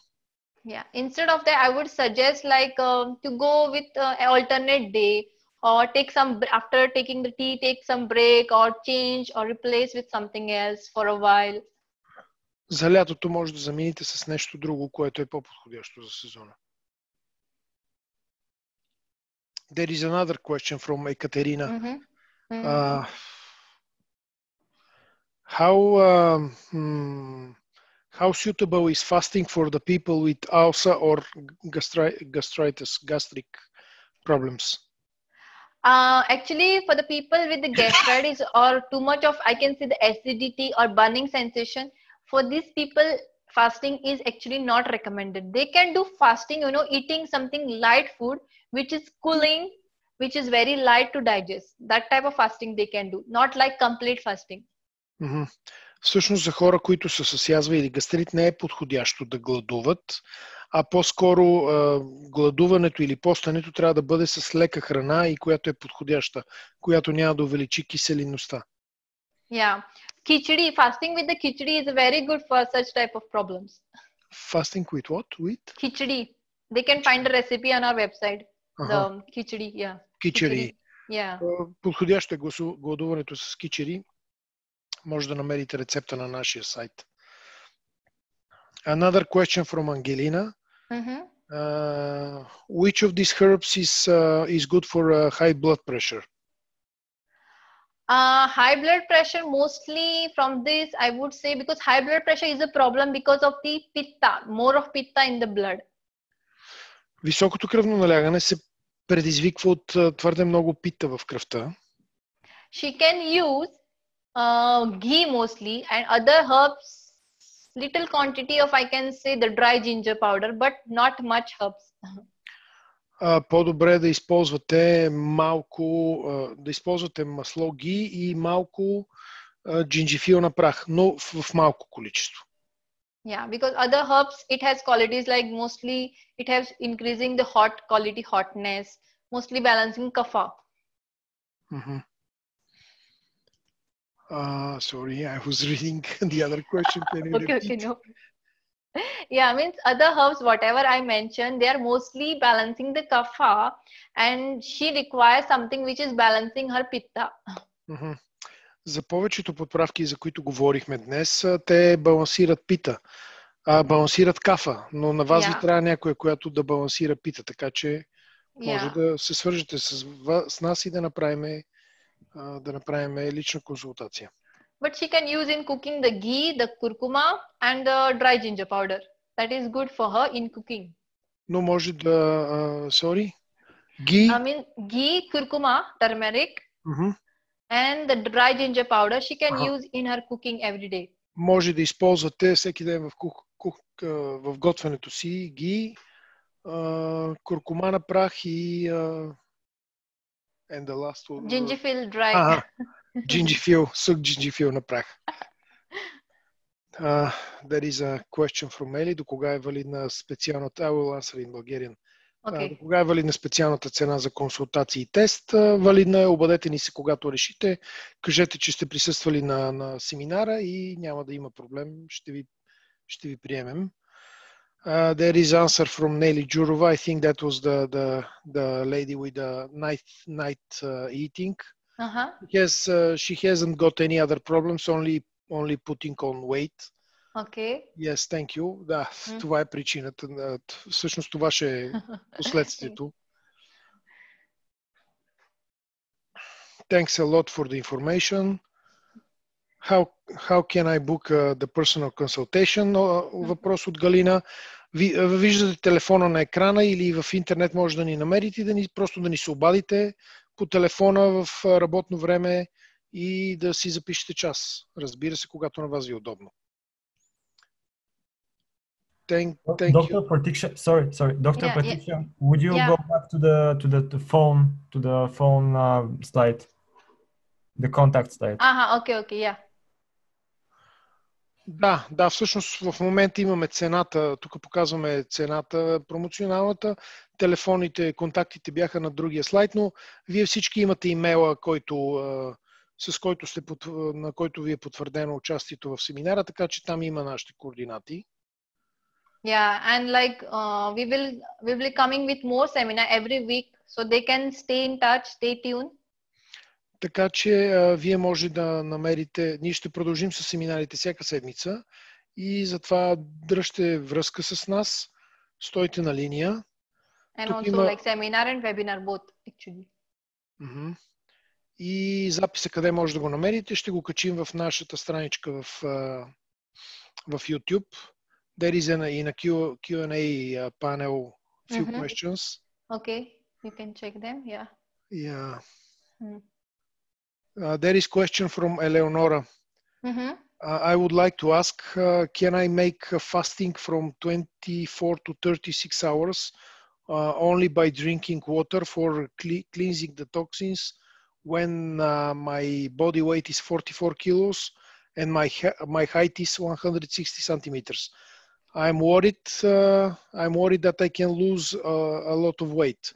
Speaker 1: Yeah, instead of that, I would suggest like to go with an alternate day, or after taking the tea, take some break or change or replace with something else for a while.
Speaker 2: За лятото може да замените с нещо друго, което е по-подходящо за сезона. There is another question from Ekaterina. How suitable is fasting for the people with ulcer or gastritis, gastric problems?
Speaker 1: Actually, for the people with the gastritis or too much of, I can say, the acidity or burning sensation, for these people, fasting is actually not recommended. They can do fasting, eating something light food, which is cooling, which is very light to digest. That type of fasting they can do, not like complete fasting.
Speaker 2: Всъщност за хора, които са с язва или гастрит, не е подходящо да гладуват, а по-скоро гладуването или постането трябва да бъде с лека храна и която е подходяща, която няма да увеличи киселинността.
Speaker 1: Yeah. Khichdi, fasting with the khichdi is very good for such type of problems.
Speaker 2: Fasting with what? With?
Speaker 1: Khichdi. They can find a recipe on our website. The khichdi, yeah.
Speaker 2: Khichdi.
Speaker 1: Yeah.
Speaker 2: Подходящо е гладуването с khichdi. Може да намерите рецепта на нашия сайт. Another question from Angelina. Which of these herbs is good for high blood pressure?
Speaker 1: High blood pressure, mostly from this, I would say, because high blood pressure is a problem because of the pitta, more of pitta in the blood.
Speaker 2: Високото кръвно налягане се предизвиква от твърде много пита в кръвта.
Speaker 1: She can use ghee mostly and other herbs, little quantity of, I can say, the dry ginger powder, but not much herbs.
Speaker 2: По-добре да използвате масло ги и малко джинджифилна прах, но в малко количество.
Speaker 1: Yeah, because other herbs, it has qualities like mostly it has increasing the hotness, mostly balancing kapha.
Speaker 2: Sorry, I was reading the other question.
Speaker 1: Okay, no. Yeah, means other herbs, whatever I mentioned, they are mostly balancing the kapha, and she requires something which is balancing her pitta.
Speaker 2: За повечето подправки, за които говорихме днес, те балансират пита, балансират кафа, но на вас ви трябва някоя, която да балансира пита, така че може да се свържете с нас и да направим лична консултация.
Speaker 1: But she can use in cooking the ghee, the curcuma and the dry ginger powder. That is good for her in cooking.
Speaker 2: Но може да, Ghee.
Speaker 1: I mean, ghee, curcuma, turmeric,
Speaker 2: Mm-hmm.
Speaker 1: and the dry ginger powder she can
Speaker 2: Uh-huh.
Speaker 1: use in her cooking every day.
Speaker 2: Може да използвате всеки ден в готвенето си ги, куркума на прах и and the last one.
Speaker 1: Gingerfil dry.
Speaker 2: Gingerfil, сук gingerfil на прах. There is a question from Eli. До кога е валидна специалната... I will answer in Bulgarian.
Speaker 1: Okay.
Speaker 2: До кога е валидна специалната цена за консултации и тест? Валидна е, обадете ни се когато решите. Кажете, че сте присъствали на семинара и няма да има проблем. Ще ви приемем. There is answer from Nelly Jurova. I think that was the lady with the night eating. She hasn't got any other problems, only putting on weight.
Speaker 1: Okay.
Speaker 2: Yes, thank you. Да, това е причината. Всъщност това ще е последствието. Thanks a lot for the information. How can I book the personal consultation? Въпрос от Галина. Виждате телефона на екрана или в интернет може да ни намерите и просто да ни се обадите по телефона в работно време и да си запишете час. Разбира се, когато на вас ви е удобно. Thank
Speaker 3: Dr. Pratiksha, sorry. Dr. Pratiksha, would you go back to the phone slide, the contact slide?
Speaker 1: Okay, yeah.
Speaker 2: Да, всъщност в момента имаме цената, тук показваме цената, промоционалната, телефоните, контактите бяха на другия слайд, но вие всички имате имейла, на който ви е потвърдено участието в семинара, така че там има нашите координати.
Speaker 1: Yeah, and like we will be coming with more seminar every week, so they can stay in touch, stay tuned.
Speaker 2: Така че вие може да намерите, ние ще продължим с семинарите всяка седмица и затова дръжте връзка с нас, стойте на линия.
Speaker 1: And тук also like seminar and webinar both actually.
Speaker 2: И записа къде може да го намерите, ще го качим в нашата страничка в YouTube. There is in a Q&A panel few questions.
Speaker 1: Okay, you can check them, yeah.
Speaker 2: Yeah. There is question from Eleonora. I would like to ask, can I make fasting from 24 to 36 hours only by drinking water for cleansing the toxins when my body weight is 44 kilos and my height is 160 centimeters? I'm worried that I can lose a lot of weight.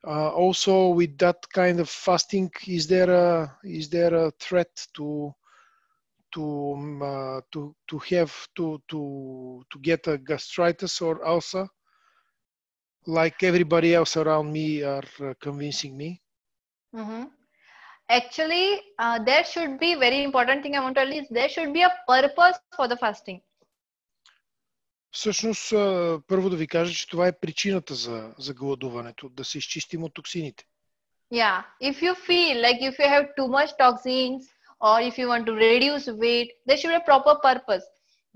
Speaker 2: Also, with that kind of fasting, is there a threat to get a gastritis or ulcer, like everybody else around me are convincing me?
Speaker 1: Actually, there should be very important thing I want to tell you is there should be a purpose for the fasting.
Speaker 2: Всъщност, първо да ви кажа, че това е причината за гладуването, да се изчистим от токсините.
Speaker 1: Yeah, if you feel like if you have too much toxins or if you want to reduce weight, there should be a proper purpose.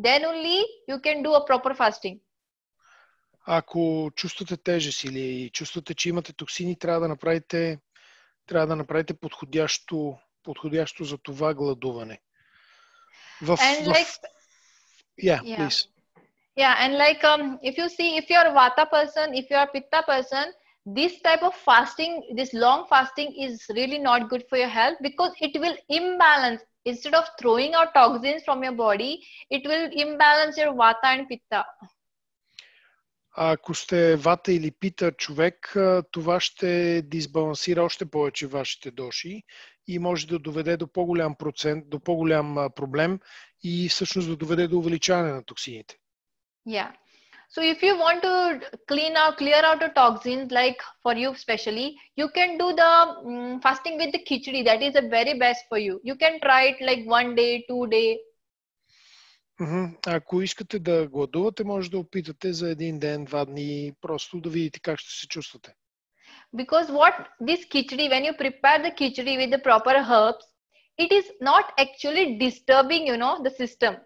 Speaker 1: Then only you can do a proper fasting.
Speaker 2: Ако чувствате тежест или чувствате, че имате токсини, трябва да направите подходящо за това гладуване. Please.
Speaker 1: Yeah, and like if you see, if you're a Vata person, if you're a Pitta person, this type of fasting, this long fasting is really not good for your health because it will imbalance. Instead of throwing out toxins from your body, it will imbalance your Vata and Pitta.
Speaker 2: Ако сте Вата или Пита човек, това ще дисбалансира още повече вашите доши и може да доведе до по-голям проблем и всъщност да доведе до увеличаване на токсините.
Speaker 1: Yeah. So if you want to clear out the toxins, like for you especially, you can do the fasting with the khichdi. That is the very best for you. You can try it like 1 day, 2 day.
Speaker 2: Ако искате да гладувате, може да опитате за 1 ден, 2 дни, просто да видите как ще се чувствате.
Speaker 1: Because this khichdi, when you prepare the khichdi with the proper herbs, it is not actually disturbing, the system.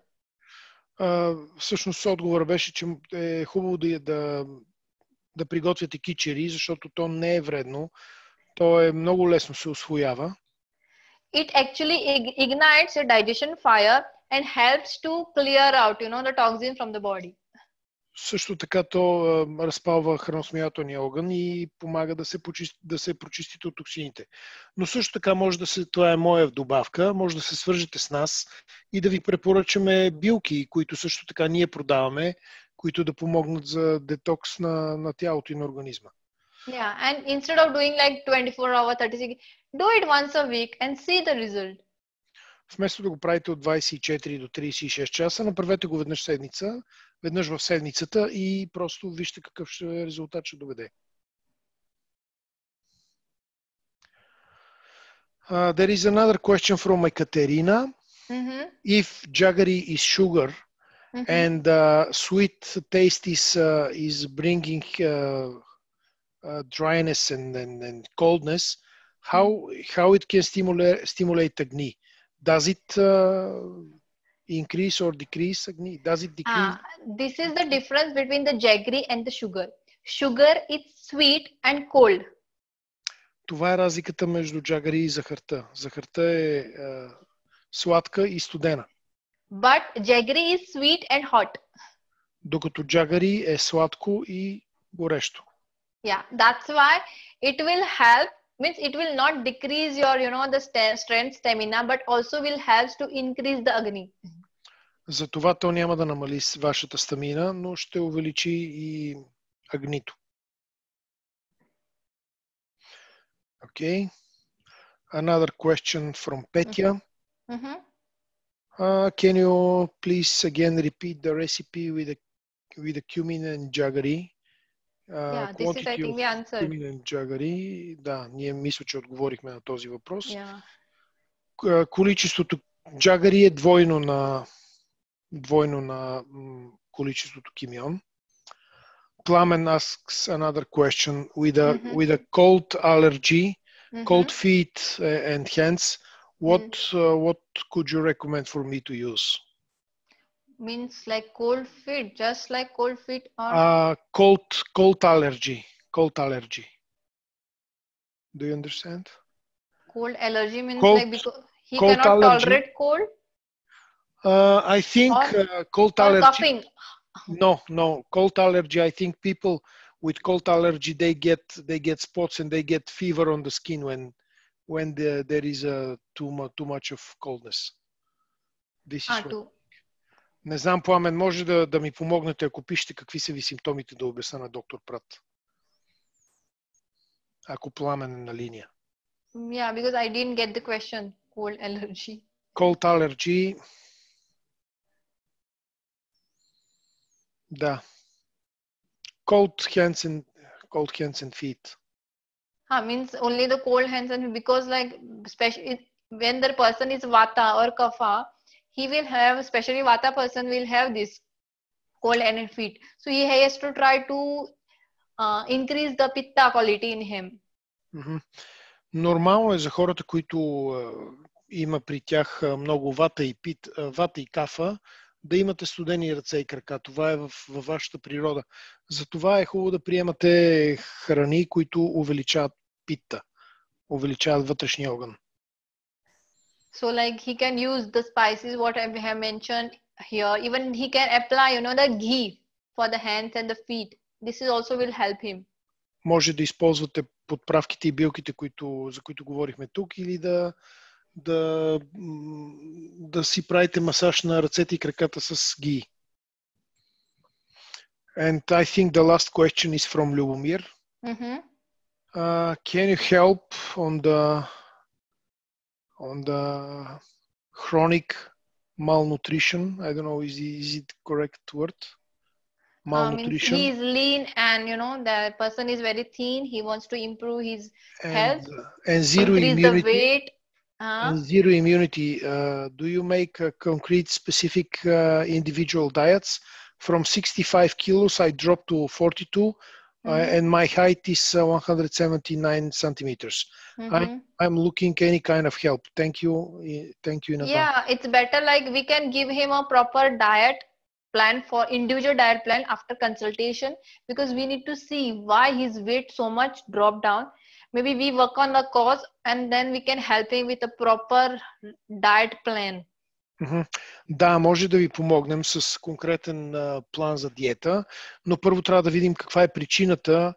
Speaker 2: Всъщност отговор беше, че е хубаво да приготвяте кичери, защото то не е вредно. То е много лесно се усвоява.
Speaker 1: It actually ignites your digestion fire and helps to clear out, the toxin from the body.
Speaker 2: Също така то разпалва храносмилателния огън и помага да се прочистите от токсините. Но също така това е моя добавка, може да се свържете с нас и да ви препоръчаме билки, които също така ние продаваме, които да помогнат за детокс на тялото и на организма.
Speaker 1: Yeah, and instead of doing like 24-hour, 36, do it once a week and see the result.
Speaker 2: Вместо да го правите от 24 до 36 часа, направете го веднъж в седмицата и просто вижте какъв резултат ще доведе. There is another question from Ekaterina. If jaggery is sugar and sweet taste is bringing dryness and coldness, how it can stimulate Agni? Does it increase or decrease Agni? Does it decrease?
Speaker 1: This is the difference between the jaggery and the sugar. Sugar is sweet and cold.
Speaker 2: Това е разликата между джагари и захарта. Захарта е сладка и студена.
Speaker 1: But jaggery is sweet and hot.
Speaker 2: Докато джагари е сладко и горещо.
Speaker 1: Yeah, that's why it will help. Means it will not decrease your, the strength, stamina, but also will help to increase the Agni.
Speaker 2: Затова то няма да намали вашата стамина, но ще увеличи и агнито. Okay. Another question from Petya. Can you please again repeat the recipe with the cumin and jaggery?
Speaker 1: Yeah, this is I think we answered.
Speaker 2: Джагари, да, ние мисля, че отговорихме на този въпрос.
Speaker 1: Yeah.
Speaker 2: Количеството джагари е двойно на количеството кимион. Pламен asks another question with a cold allergy, cold feet and hands. What could you recommend for me to use?
Speaker 1: Means like cold feet, just like cold feet or
Speaker 2: cold allergy. Do you understand?
Speaker 1: Cold allergy means
Speaker 2: cold,
Speaker 1: like because he
Speaker 2: cold
Speaker 1: cannot
Speaker 2: allergy.
Speaker 1: tolerate cold.
Speaker 2: I think cold
Speaker 1: or
Speaker 2: allergy.
Speaker 1: Coughing.
Speaker 2: No, cold allergy. I think people with cold allergy they get spots and they get fever on the skin when there is too much of coldness. This is what. Не знам, Пламен, може да ми помогнете, ако пишете какви са ви симптомите, да обясна на доктор Прат. Ако Пламен е на линия.
Speaker 1: Yeah, because I didn't get the question. Cold allergy.
Speaker 2: Cold allergy. Да. Cold hands and feet.
Speaker 1: Means only the cold hands and because like especially when the person is vata or kapha, he will have, especially vata person will have this cold and feet. So he has to try to increase the pitta quality in him.
Speaker 2: Нормално е за хората, които има при тях много вата и кафа, да имате студени ръце и крака. Това е във вашата природа. Затова е хубаво да приемате храни, които увеличават питта, увеличават вътрешния огън.
Speaker 1: So like he can use the spices what I have mentioned here. Even he can apply, the ghee for the hands and the feet. This is also will help him.
Speaker 2: Може да използвате подправките и билките, за които говорихме тук, или да си правите масаж на ръцете и краката с ghee. And I think the last question is from Любомир. Can you help on the chronic malnutrition? I don't know, is it correct word? Malnutrition.
Speaker 1: He is lean and the person is very thin. He wants to improve his health
Speaker 2: and zero
Speaker 1: increase
Speaker 2: immunity.
Speaker 1: The weight.
Speaker 2: And zero immunity. Do you make concrete specific individual diets? From 65 kilos, I dropped to 42. And my height is 179 centimeters. I'm looking any kind of help. Thank you in advance.
Speaker 1: Yeah, it's better like we can give him a proper diet plan for individual diet plan after consultation, because we need to see why his weight so much dropped down. Maybe we work on the cause and then we can help him with a proper diet plan.
Speaker 2: Да, може да ви помогнем с конкретен план за диета, но първо трябва да видим каква е причината,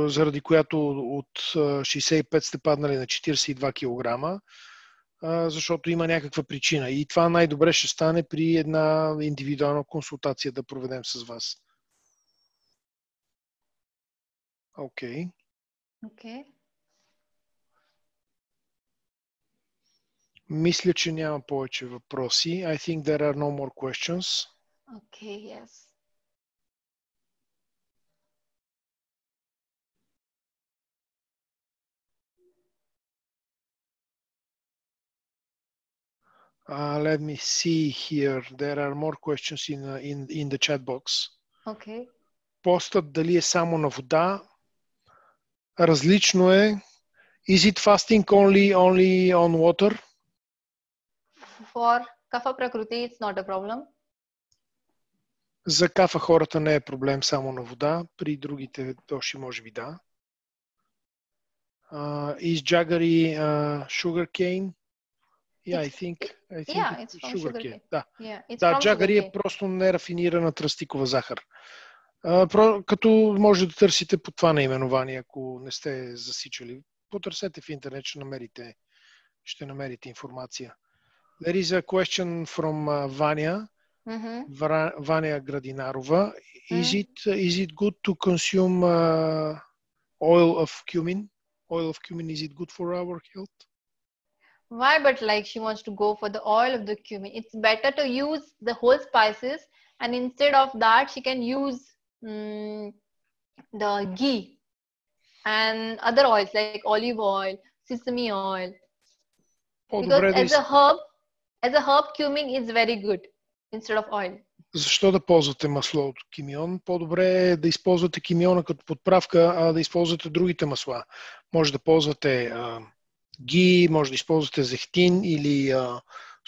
Speaker 2: заради която от 65 сте паднали на 42 кг, защото има някаква причина. И това най-добре ще стане при една индивидуална консултация да проведем с вас. Окей. Мисля, че няма повече въпроси. I think there are no more questions.
Speaker 1: Okay, yes.
Speaker 2: Let me see here. There are more questions in the chat box.
Speaker 1: Okay.
Speaker 2: Постът дали е само на вода? Различно е. Is it fasting only on water?
Speaker 1: For Kapha Prakriti, it's not a problem.
Speaker 2: За кафа хората не е проблем само на вода. При другите доши може би да. Is jaggery sugar cane? Yeah, I think
Speaker 1: it's from
Speaker 2: sugar
Speaker 1: sugar
Speaker 2: cane.
Speaker 1: cane.
Speaker 2: Да,
Speaker 1: Yeah, it's
Speaker 2: да,
Speaker 1: from
Speaker 2: джагари
Speaker 1: sugar
Speaker 2: е
Speaker 1: cane.
Speaker 2: просто нерафинирана тръстикова захар. Като може да търсите по това наименование, ако не сте засичали. Потърсете в интернет, ще намерите информация. There is a question from Vanya. Vanya Gradinarova. Is it good to consume oil of cumin? Oil of cumin, is it good for our health?
Speaker 1: Why? But like she wants to go for the oil of the cumin. It's better to use the whole spices, and instead of that, she can use the ghee and other oils like olive oil, sesame oil. Because as a herb, cumin is very good instead of oil.
Speaker 2: Защо да ползвате масло от кимион? По-добре е да използвате кимиона като подправка, а да използвате другите масла. Може да ползвате ги, може да използвате зехтин или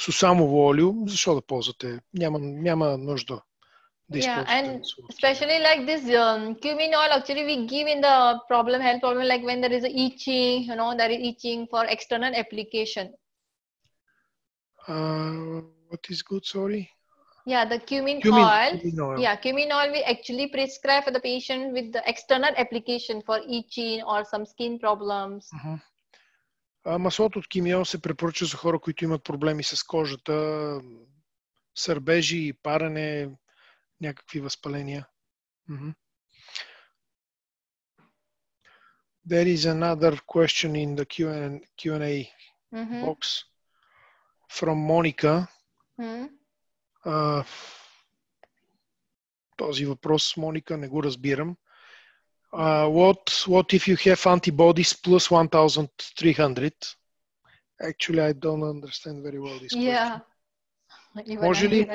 Speaker 2: сусамово олио. Защо да ползвате? Няма нужда да използвате.
Speaker 1: Yeah, and especially like this cumin oil, actually we give in the health problem, like when there is itching, there is itching for external application.
Speaker 2: What is good, sorry?
Speaker 1: Yeah, the cumin oil. Yeah, cumin oil we actually prescribe for the patient with the external application for itching or some skin problems.
Speaker 2: Маслото от кимион се препоръчва за хора, които имат проблеми с кожата, сърбежи, парене, някакви възпаления. There is another question in the Q&A box from Monica. Този въпрос, Моника, не го разбирам. What if you have antibodies plus 1300? Actually, I don't understand very well this question.
Speaker 1: Yeah.
Speaker 2: Може ли,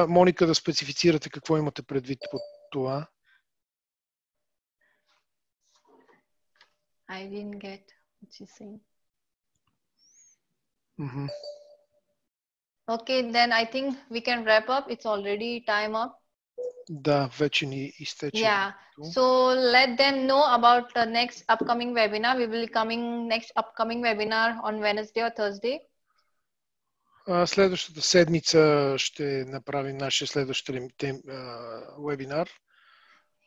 Speaker 2: Моника, да специфицирате какво имате предвид под това?
Speaker 1: I didn't get what she's saying. Okay, then I think we can wrap up. It's already time up.
Speaker 2: Да, вече ни изтече.
Speaker 1: Yeah. So let them know about the next upcoming webinar. We will be coming next upcoming webinar on Wednesday or Thursday.
Speaker 2: Следващата седмица ще направим нашия следващ вебинар.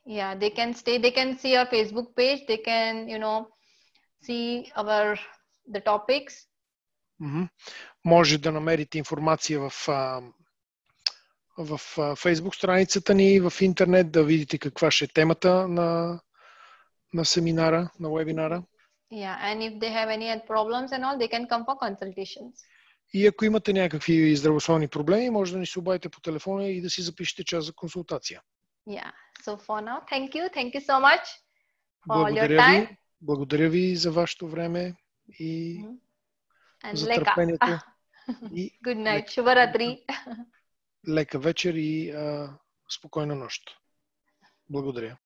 Speaker 1: Yeah, they can see our Facebook page. They can, see the topics.
Speaker 2: Може да намерите информация в Facebook страницата ни, в интернет, да видите каква ще е темата на семинара, на вебинара.
Speaker 1: Yeah, and if they have any problems and all, they can come for consultations.
Speaker 2: И ако имате някакви здравословни проблеми, може да ни се обадите по телефона и да си запишете час за консултация.
Speaker 1: Yeah, so for now, thank you so much for your time.
Speaker 2: Благодаря ви за вашето време и за търпението.
Speaker 1: Good night, Shubharatri.
Speaker 2: Лека вечер и спокойна нощ. Благодаря.